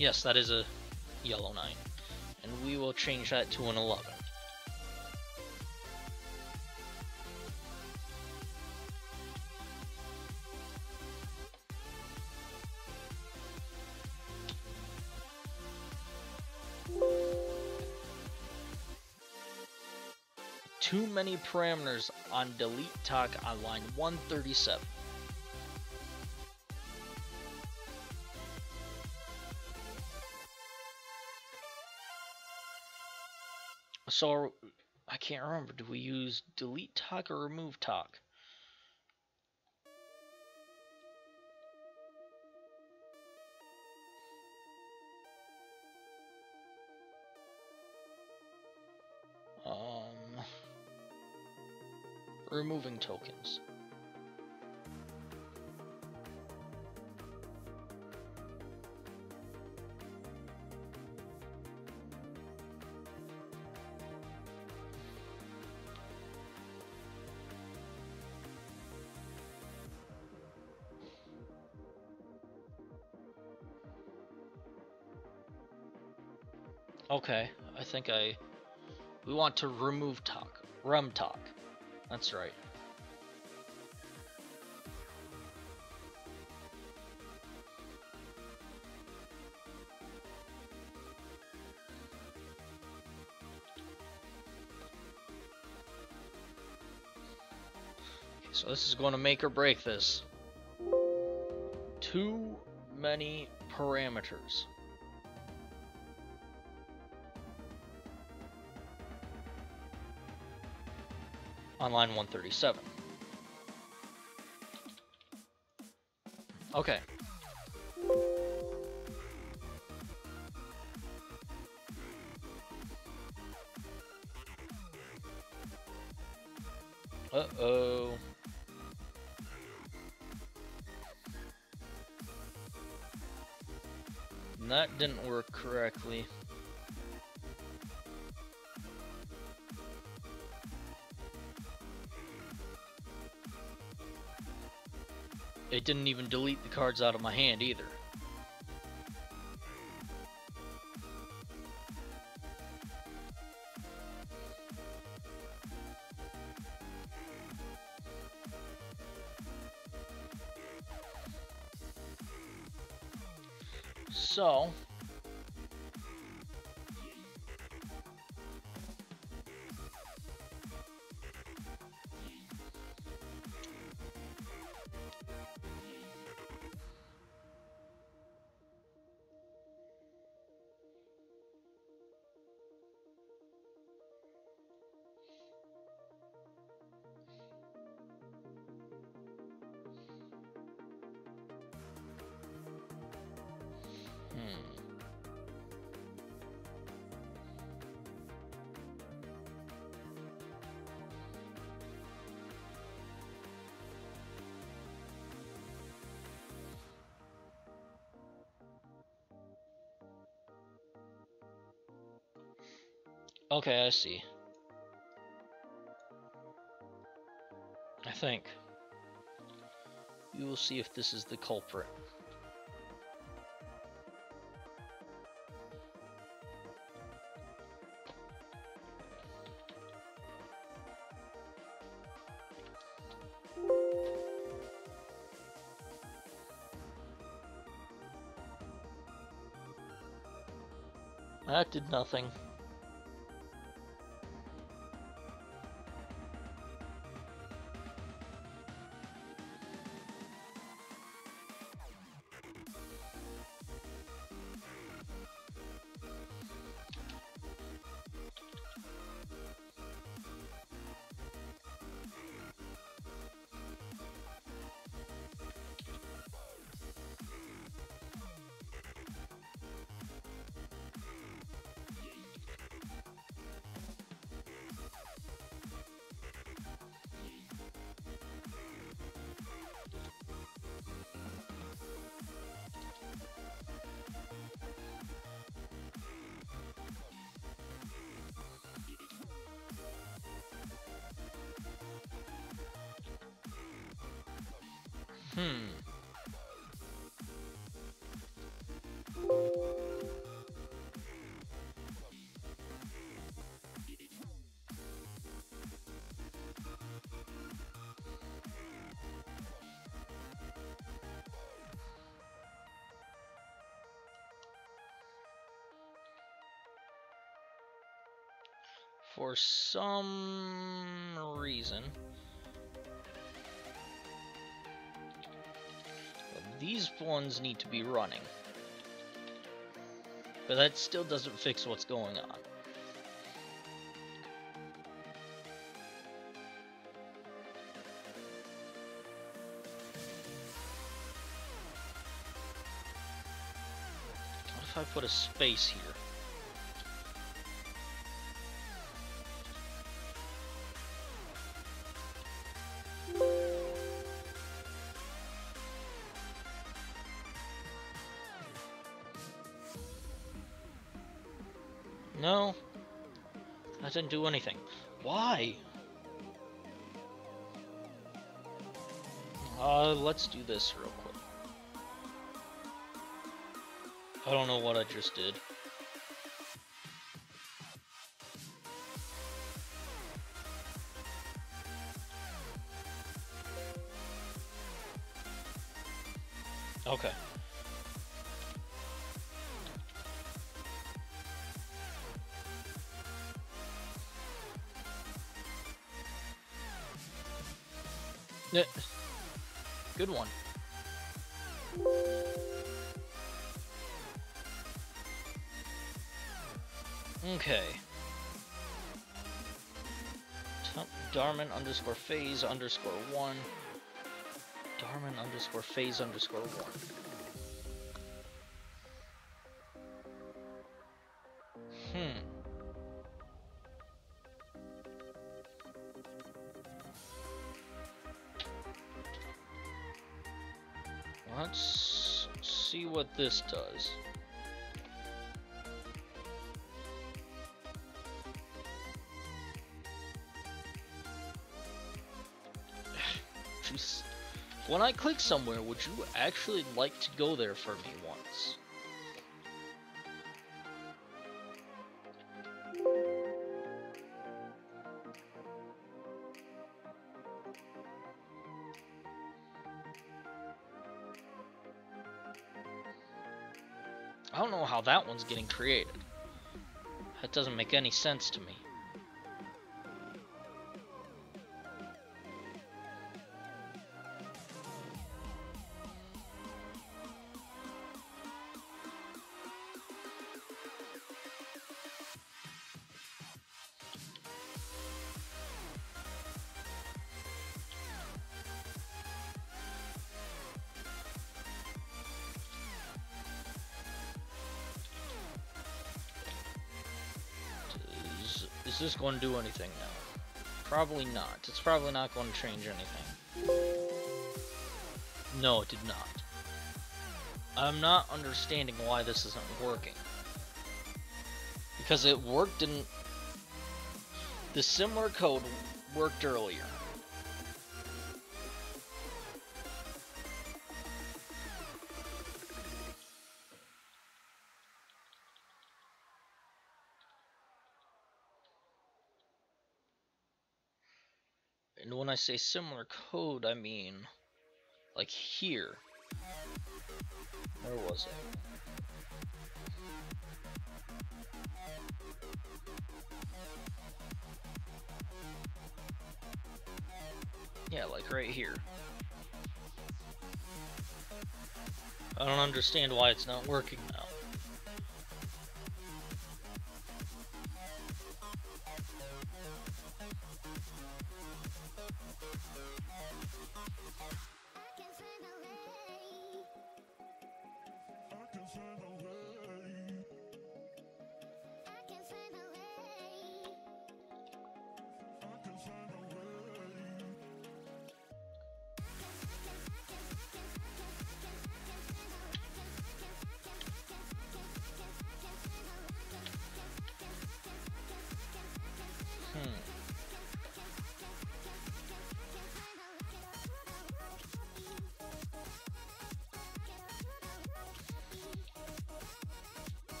Yes, that is a yellow 9. And we will change that to an 11. Too many parameters on delete talk on line 137. So I can't remember. Do we use delete talk or remove talk? Removing tokens. Okay, I think we want to remove talk. Rem talk. That's right. Okay, so this is going to make or break this. Too many parameters. On line 137. Okay. Uh-oh. That didn't work correctly. It didn't even delete the cards out of my hand either. So, okay, I see. I think. We will see if this is the culprit. That did nothing. For some reason, these ones need to be running. But that still doesn't fix what's going on. What if I put a space here? No, that didn't do anything. Why? Let's do this real quick. I don't know what I just did. Okay. Yeah. Good one. Okay. Darman underscore phase underscore 1. Darman underscore phase underscore 1. Let's see what this does. Jeez. When I click somewhere, would you actually like to go there for me once? I don't know how that one's getting created. That doesn't make any sense to me. Is this going to do anything now? Probably not. It's probably not going to change anything. No, it did not. I'm not understanding why this isn't working. Because it worked in... The similar code worked earlier. And when I say similar code, I mean, like here. Where was it? Yeah, like right here. I don't understand why it's not working now.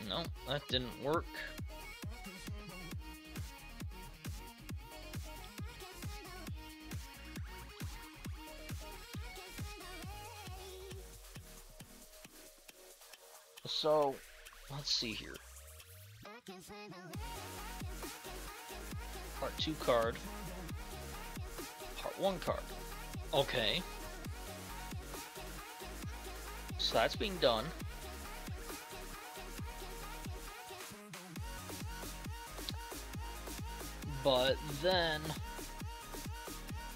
No, that didn't work. So, let's see here. Part 2 card. Part 1 card. Okay. So that's being done. But then,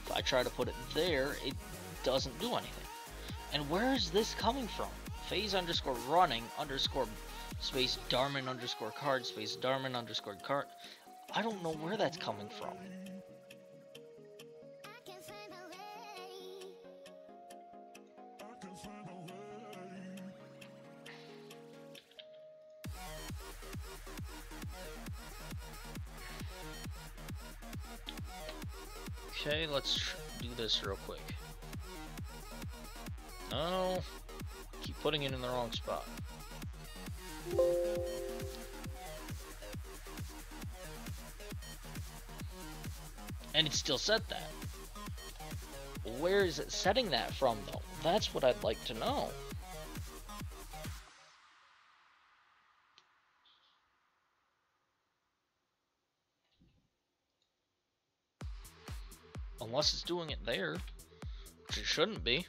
if I try to put it there, it doesn't do anything. And where is this coming from? Phase underscore running underscore space Darman underscore card space Darman underscore card. I don't know where that's coming from. Okay, let's do this real quick. No, keep putting it in the wrong spot. And it still set that. Where is it setting that from, though? That's what I'd like to know. Unless it's doing it there, which it shouldn't be.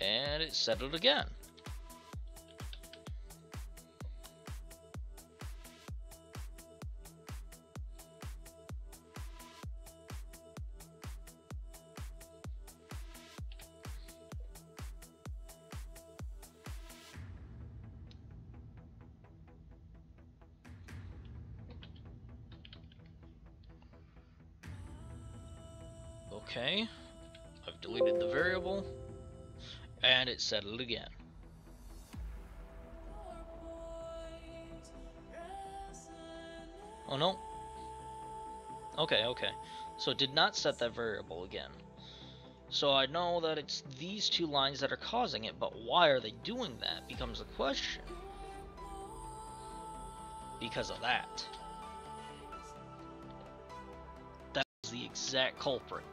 And it set it again. Okay, I've deleted the variable, and it set it again. Oh no. Okay, so it did not set that variable again. So I know that it's these two lines that are causing it, but why are they doing that becomes a question. Because of that. That's the exact culprit.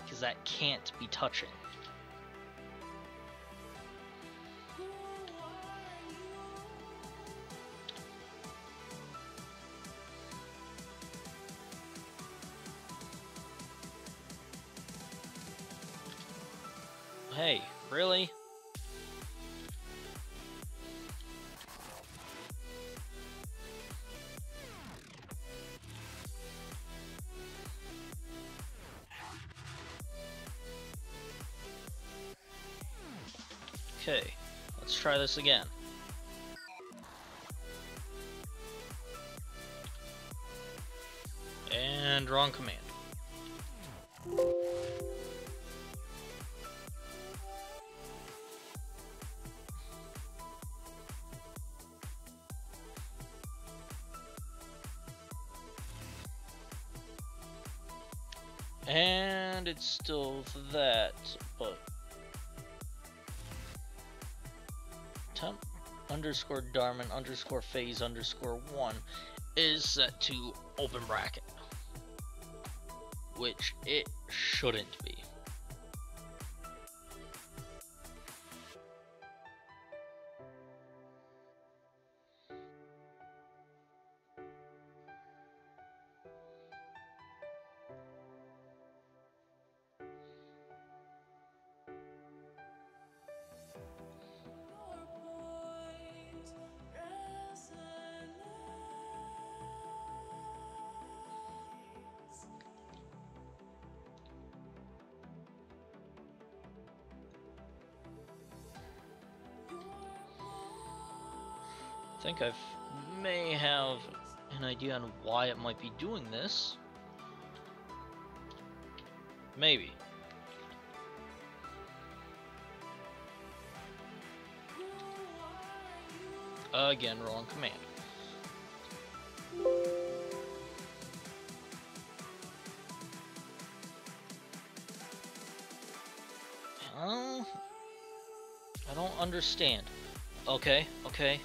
Because that can't be touching. Hey, really? Okay, let's try this again. And wrong command. And it's still that, but temp underscore Darman underscore phase underscore 1 is set to open bracket, which it shouldn't be. I think I may have an idea on why it might be doing this. Maybe. Again, wrong command. Oh, I don't understand. Okay, okay.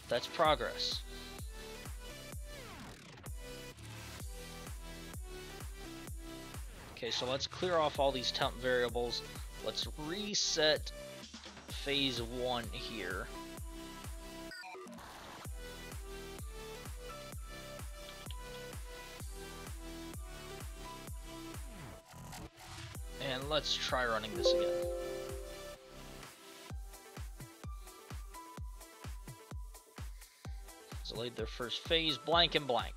That's progress. Okay, so let's clear off all these temp variables. Let's reset phase 1 here. And let's try running this again. Delayed their first phase, blank and blank.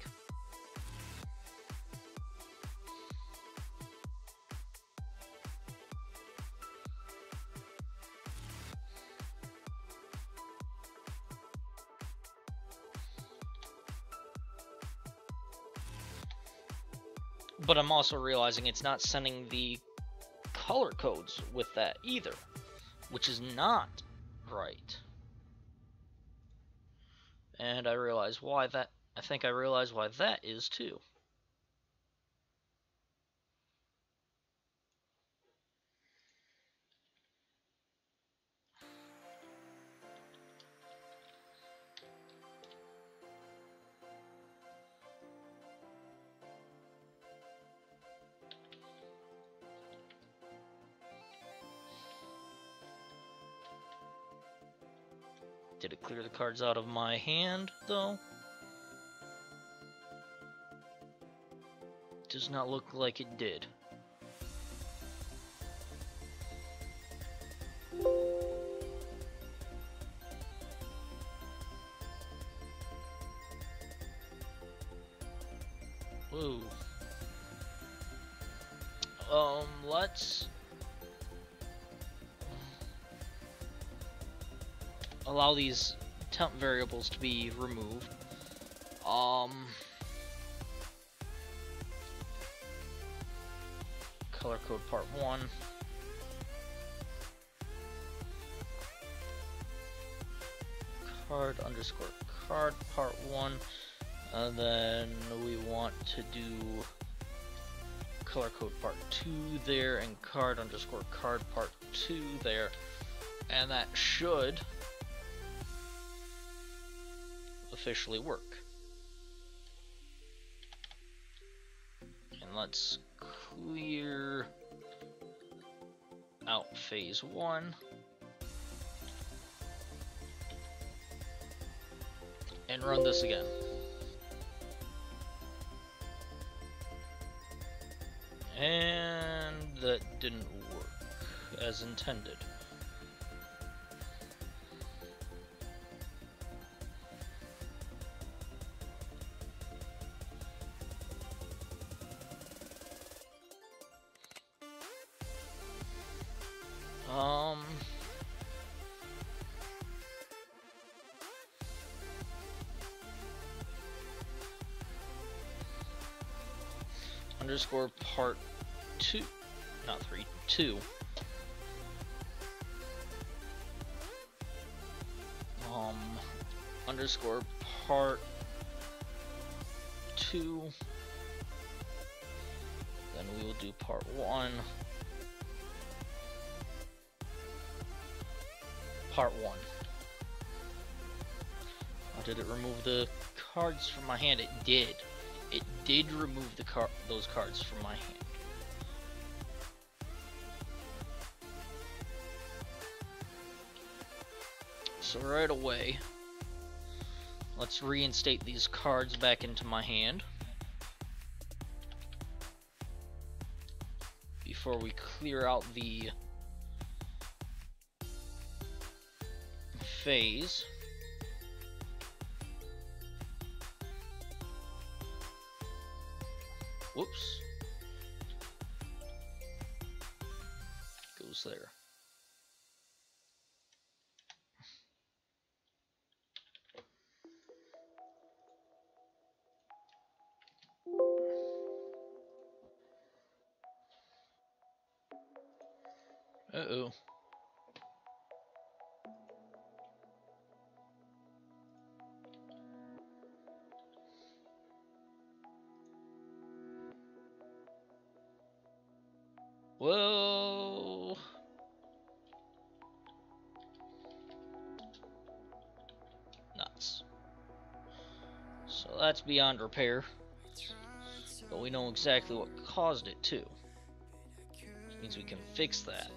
But I'm also realizing it's not sending the color codes with that either, which is not right. And I realize why that, I think I realize why that is too. Did it clear the cards out of my hand, though? Does not look like it did. Whoa. Let's allow these temp variables to be removed. Color code part 1. Card underscore card part 1. And then we want to do color code part 2 there, and card underscore card part 2 there. And that should officially work. And let's clear out phase 1 and run this again. And that didn't work as intended. Underscore part 2, not 3, 2. Underscore part 2. Then we will do part 1. Part 1. Oh, did it remove the cards from my hand? It did. It did remove those cards from my hand. So right away, let's reinstate these cards back into my hand before we clear out the phase. Whoops. Goes there. Uh-oh. Whoa. So that's beyond repair. But we know exactly what caused it too. Which means we can fix that.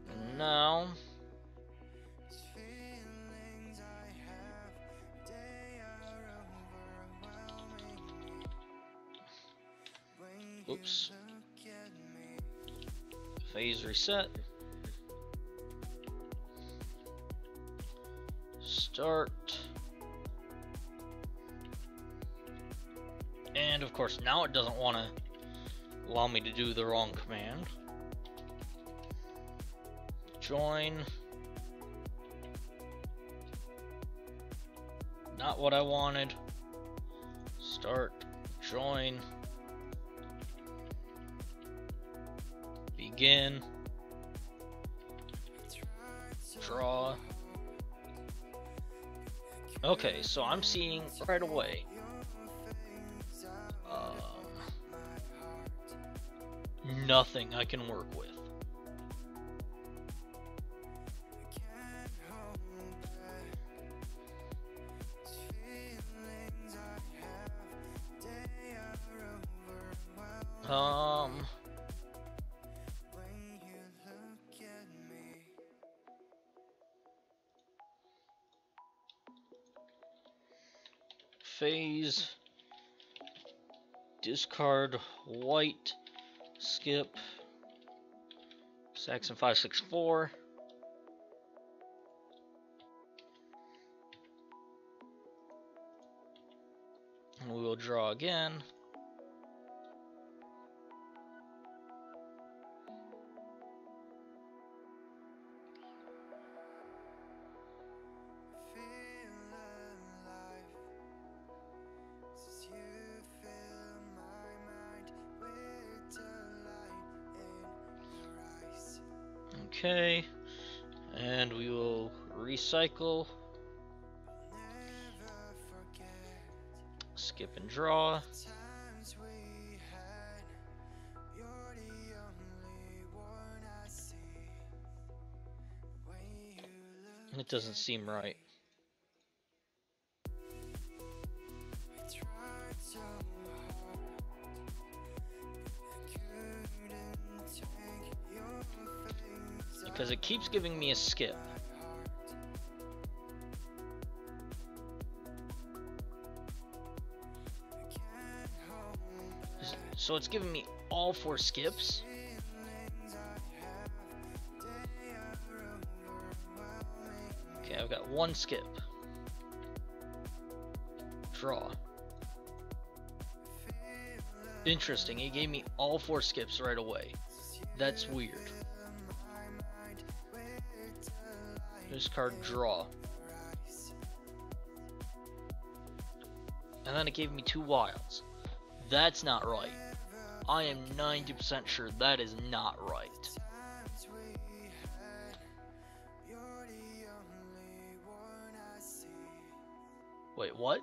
And now oops. Phase reset. Start. And of course now it doesn't want to allow me to do the wrong command. Join. Not what I wanted. Start. Join. Begin. Draw. Okay, so I'm seeing right away nothing I can work with. Phase, discard white, skip, Saxon 564. And we will draw again. Okay, and we will recycle, skip and draw. It doesn't seem right. Because it keeps giving me a skip. So it's giving me all 4 skips. Okay, I've got 1 skip. Draw. Interesting, it gave me all 4 skips right away. That's weird. Discard, draw. And then it gave me 2 wilds. That's not right. I am 90% sure that is not right. Wait, what?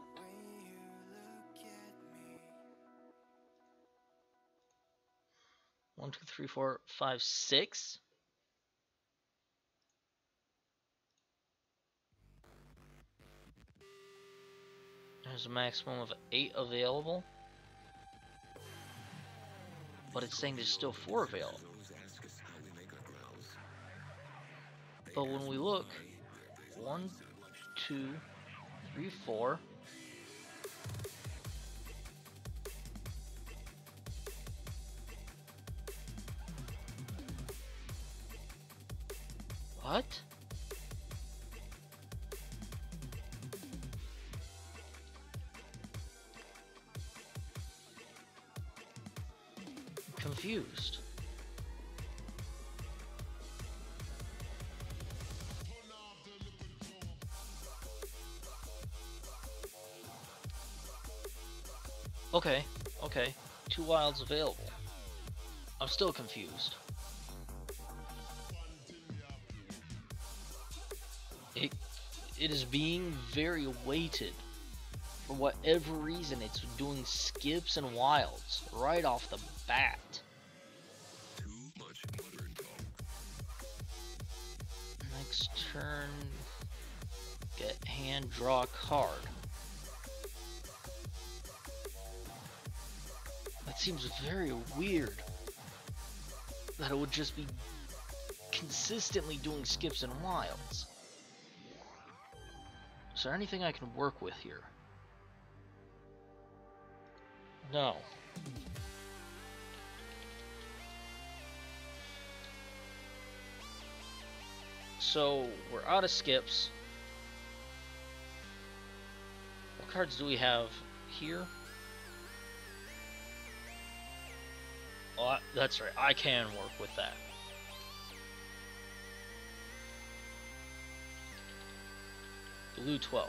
One, two, three, four, five, 6? There's a maximum of 8 available. But it's saying there's still 4 available. But when we look, 1, 2, 3, 4. What? Confused. Okay, 2 wilds available. I'm still confused. It is being very weighted. For whatever reason, it's doing skips and wilds right off the bat. Too much modern talk. Next turn, get hand, draw a card. That seems very weird. That it would just be consistently doing skips and wilds. Is there anything I can work with here? No. So, we're out of skips. What cards do we have here? Oh, that's right. I can work with that. Blue 12.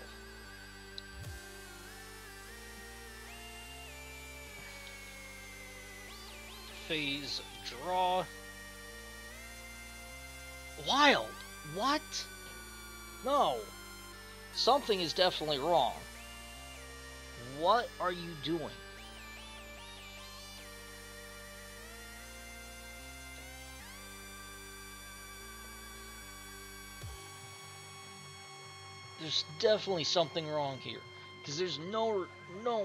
Phase draw. Wild. What? No. Something is definitely wrong. What are you doing? There's definitely something wrong here, because there's no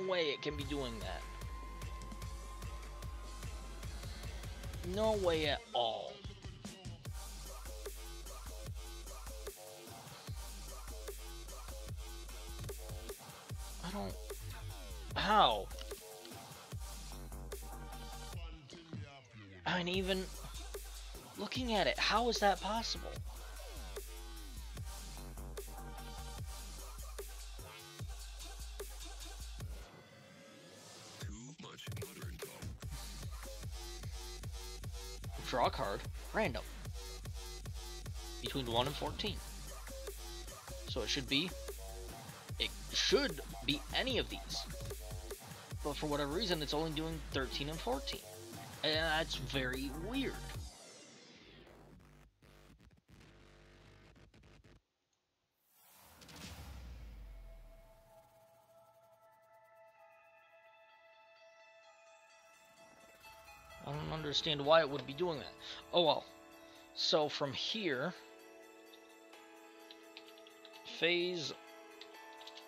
way it can be doing that. No way at all. I don't... How? I mean, even looking at it, how is that possible? Draw a card, random, between 1 and 14. So it should be any of these. But for whatever reason, it's only doing 13 and 14. And that's very weird. I don't understand why it would be doing that. Oh well. So from here, phase,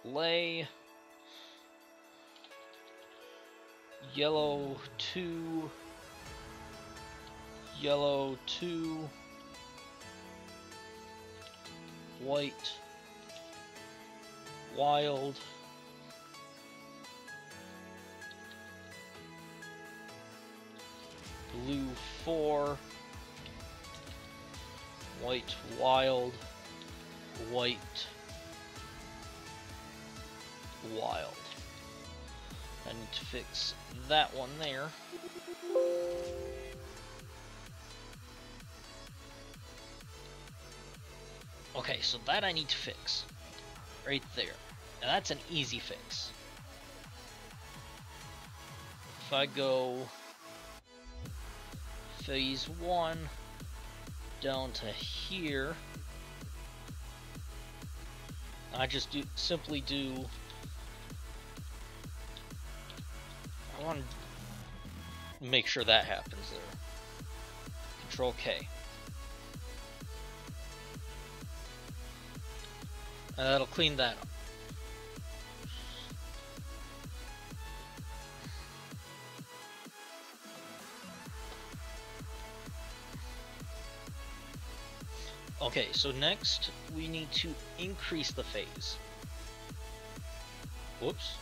lay, yellow 2, yellow 2, white, wild, blue 4, white wild, white wild. I need to fix that one there. Okay, so that I need to fix. Right there. And that's an easy fix. If I go phase 1 down to here, I just simply do, I want to make sure that happens there. Control K. And that'll clean that up. Okay, so next we need to increase the phase. Whoops.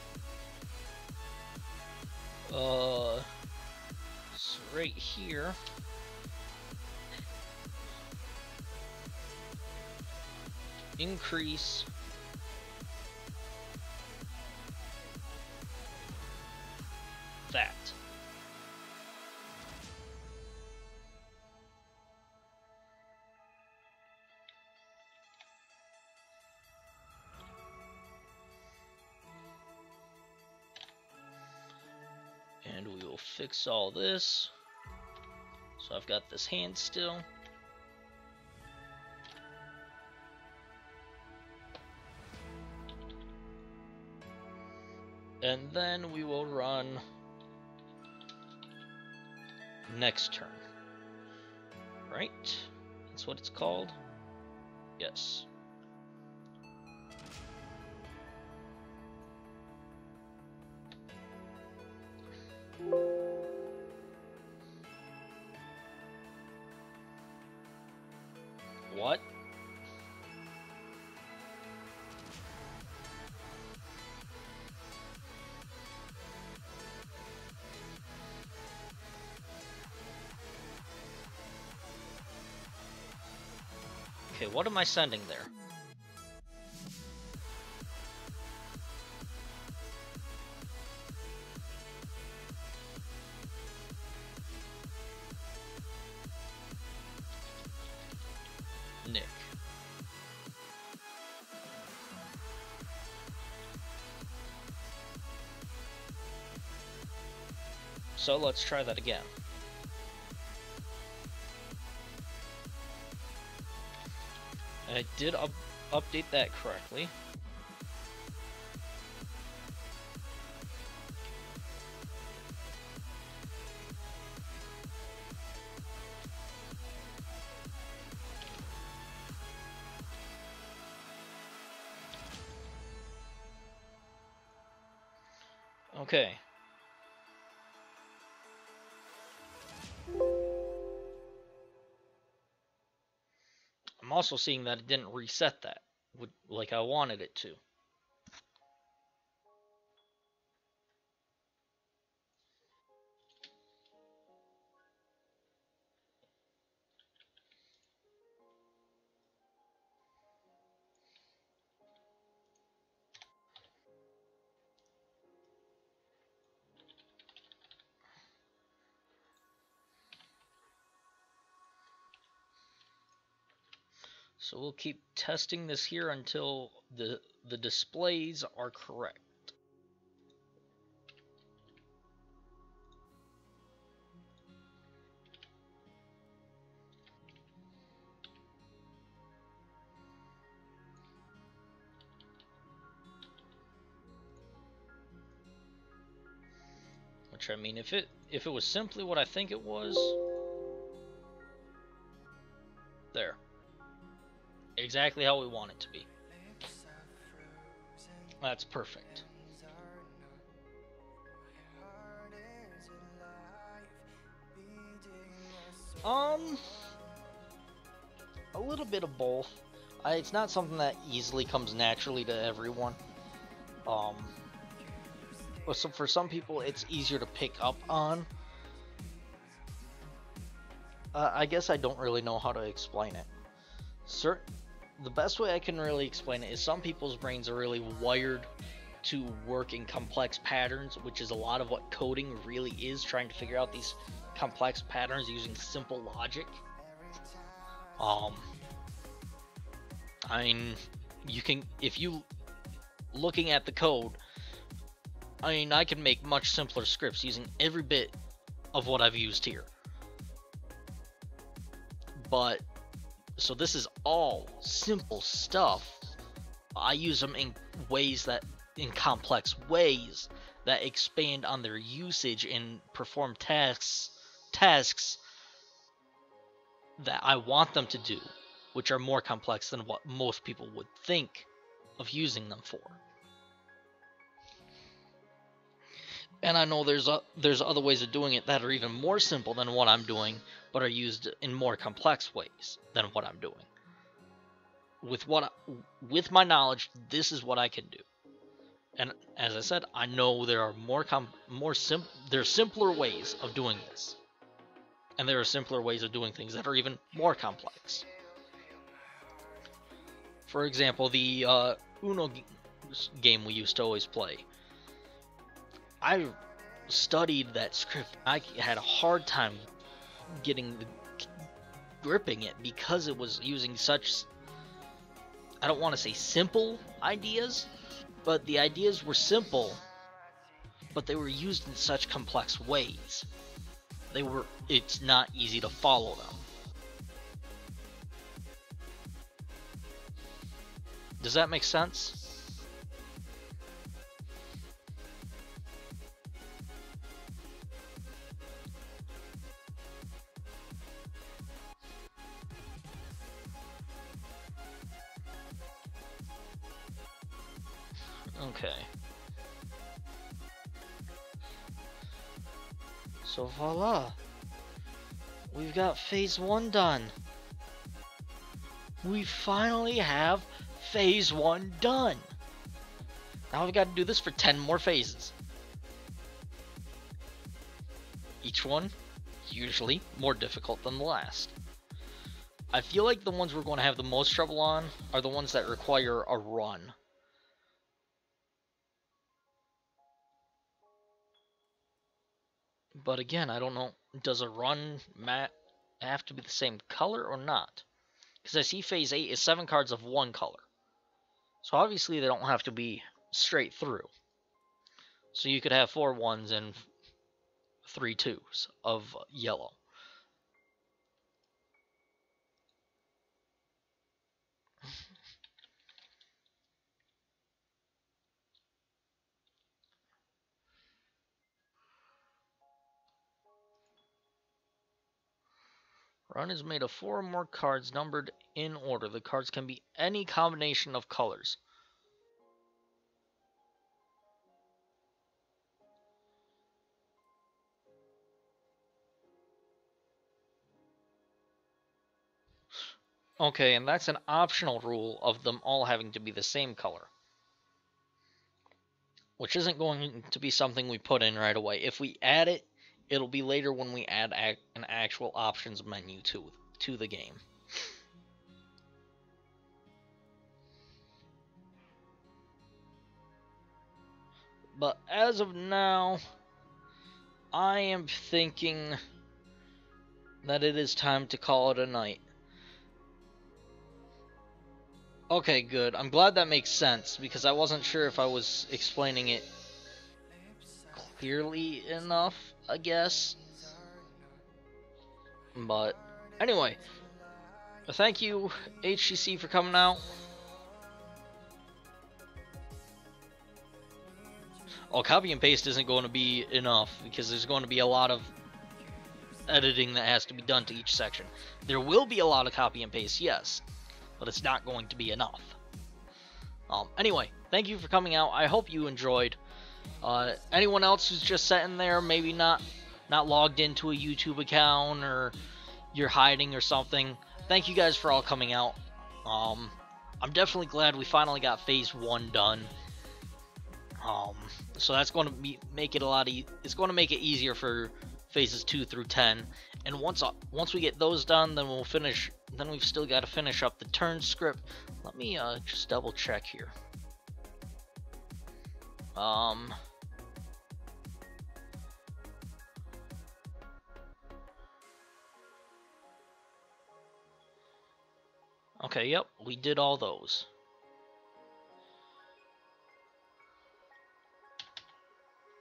So right here. Increase that. And we will fix all this. So I've got this hand still. And then we will run next turn. Right? That's what it's called? Yes. What? Okay, what am I sending there? Nick. So let's try that again. And I did update that correctly. Okay. I'm also seeing that it didn't reset that like I wanted it to. So we'll keep testing this here until the displays are correct. Which, I mean, if it was simply what I think it was, there. Exactly how we want it to be. That's perfect. A little bit of both. It's not something that easily comes naturally to everyone. So for some people, it's easier to pick up on. I guess I don't really know how to explain it. The best way I can really explain it is some people's brains are really wired to work in complex patterns, which is a lot of what coding really is, trying to figure out these complex patterns using simple logic. I mean, you can, if you looking at the code, I mean, I can make much simpler scripts using every bit of what I've used here. But, so this is all simple stuff. I use them in complex ways that expand on their usage and perform tasks that I want them to do, which are more complex than what most people would think of using them for. And I know there's other ways of doing it that are even more simple than what I'm doing, but are used in more complex ways than what I'm doing. With my knowledge, this is what I can do. And as I said, I know there are there's simpler ways of doing this. And there are simpler ways of doing things that are even more complex. For example, the Uno game we used to always play. I studied that script. I had a hard time gripping it because it was using such, I don't want to say simple ideas, but the ideas were simple, but they were used in such complex ways. It's not easy to follow them. Does that make sense? Okay. So voila. We've got phase 1 done. We finally have phase 1 done. Now we've got to do this for 10 more phases. Each one usually more difficult than the last. I feel like the ones we're going to have the most trouble on are the ones that require a run. But again, I don't know, does a run have to be the same color or not? Because I see phase 8 is 7 cards of one color. So obviously they don't have to be straight through. So you could have 4 1s and 3 2s of yellow. Run is made of 4 or more cards numbered in order. The cards can be any combination of colors. Okay, and that's an optional rule of them all having to be the same color. Which isn't going to be something we put in right away. If we add it, it'll be later when we add an actual options menu to the game. But as of now, I am thinking that it is time to call it a night. Okay, good. I'm glad that makes sense, because I wasn't sure if I was explaining it clearly enough, I guess. But anyway, thank you, HTC, for coming out. Oh, copy and paste isn't going to be enough, because there's going to be a lot of editing that has to be done to each section. There will be a lot of copy and paste, yes, but it's not going to be enough. Anyway, thank you for coming out. I hope you enjoyed. Anyone else who's just sitting there, maybe not logged into a YouTube account, or you're hiding or something, thank you guys for all coming out. I'm definitely glad we finally got phase 1 done. So that's going to make it a lot. It's going to make it easier for phases 2 through 10. And once we get those done, then we'll finish. Then we've still got to finish up the turn script. Let me just double check here. Okay, yep, we did all those.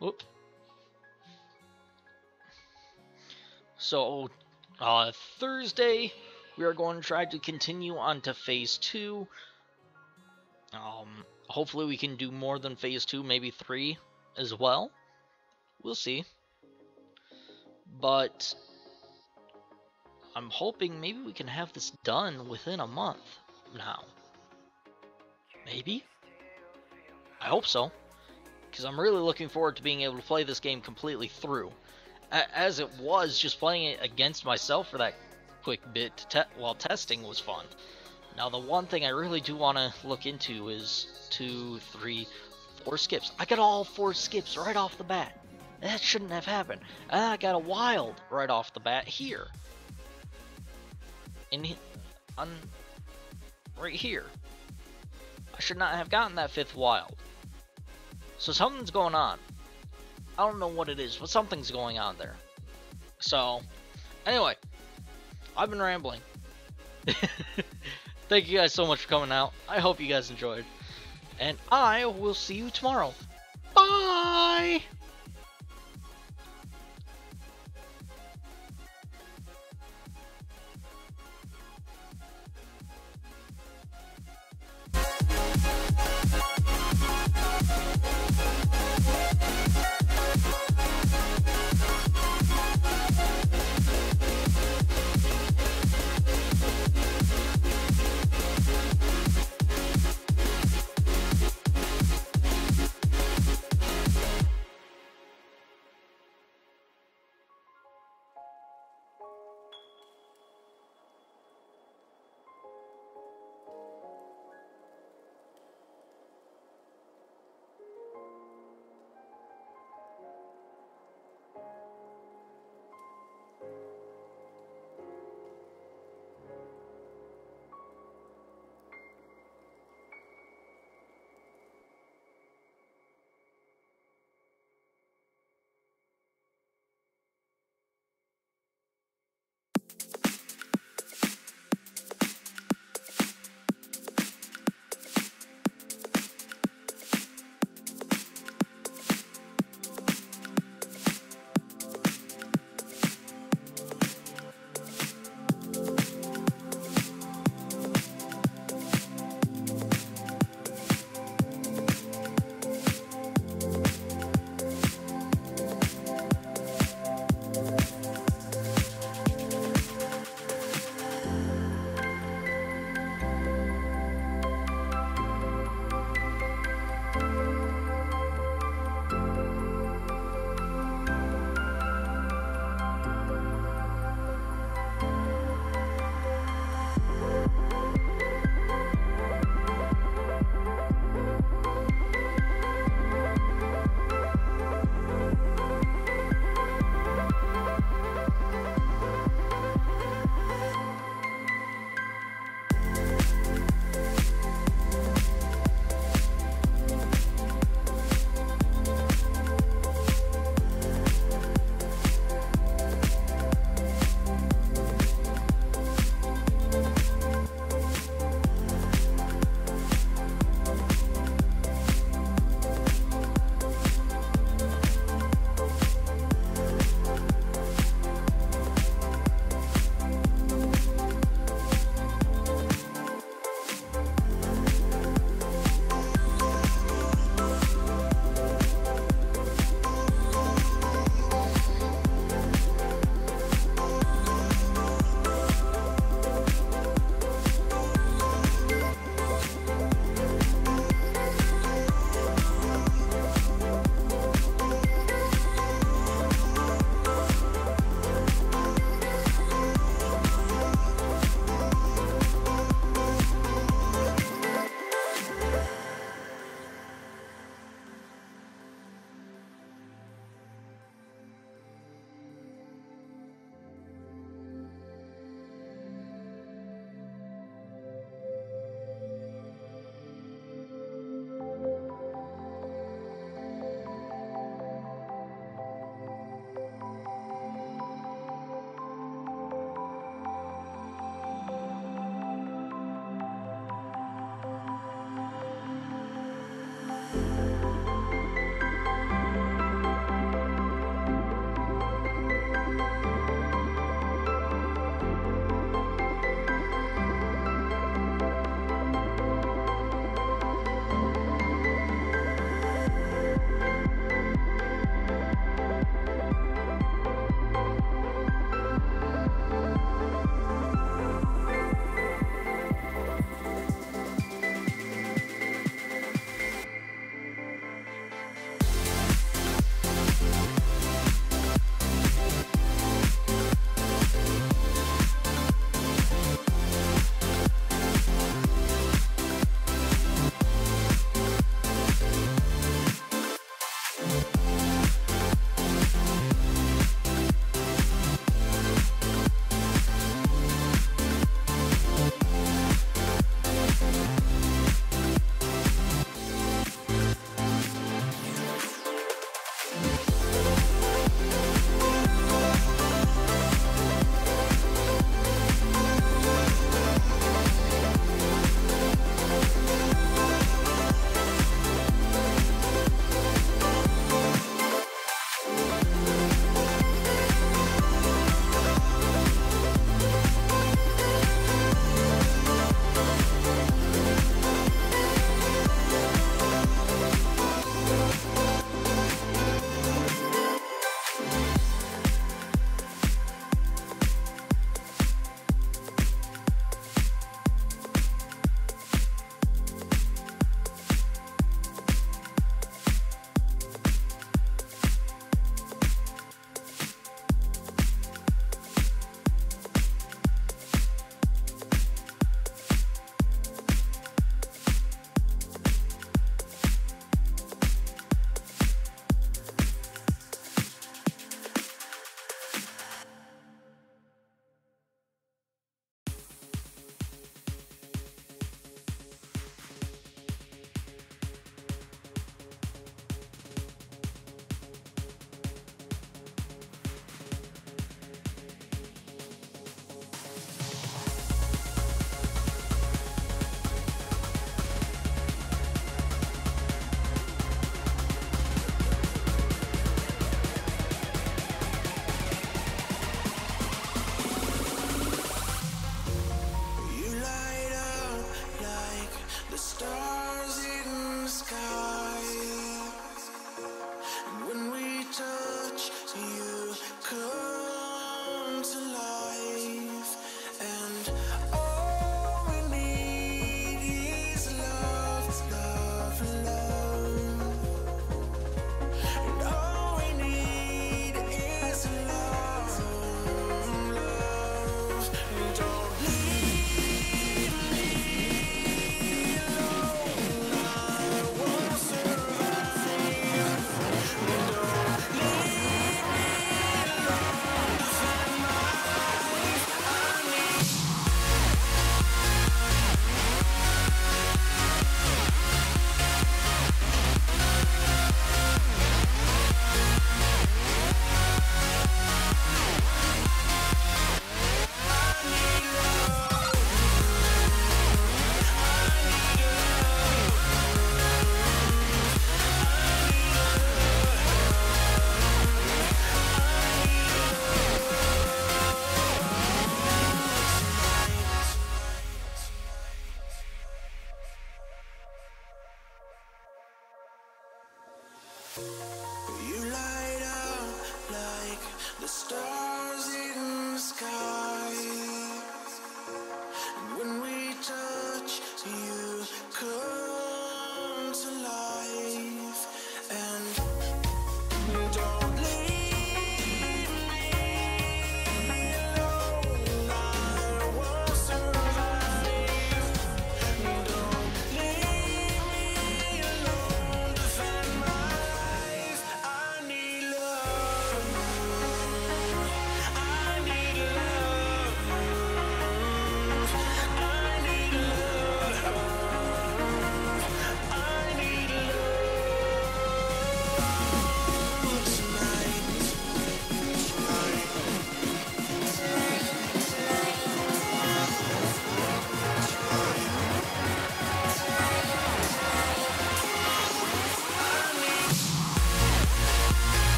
Whoop. So, Thursday, we are going to try to continue on to phase 2. Hopefully we can do more than phase 2, maybe 3 as well. We'll see. But I'm hoping maybe we can have this done within a month now. Maybe? I hope so. Because I'm really looking forward to being able to play this game completely through. As it was, just playing it against myself for that quick bit while testing was fun. Now, the one thing I really do want to look into is 2, 3, 4 skips. I got all 4 skips right off the bat. That shouldn't have happened. And I got a wild right off the bat here. Right here. I should not have gotten that 5th wild. So something's going on. I don't know what it is, but something's going on there. So, anyway, I've been rambling. Thank you guys so much for coming out. I hope you guys enjoyed. And I will see you tomorrow. Bye!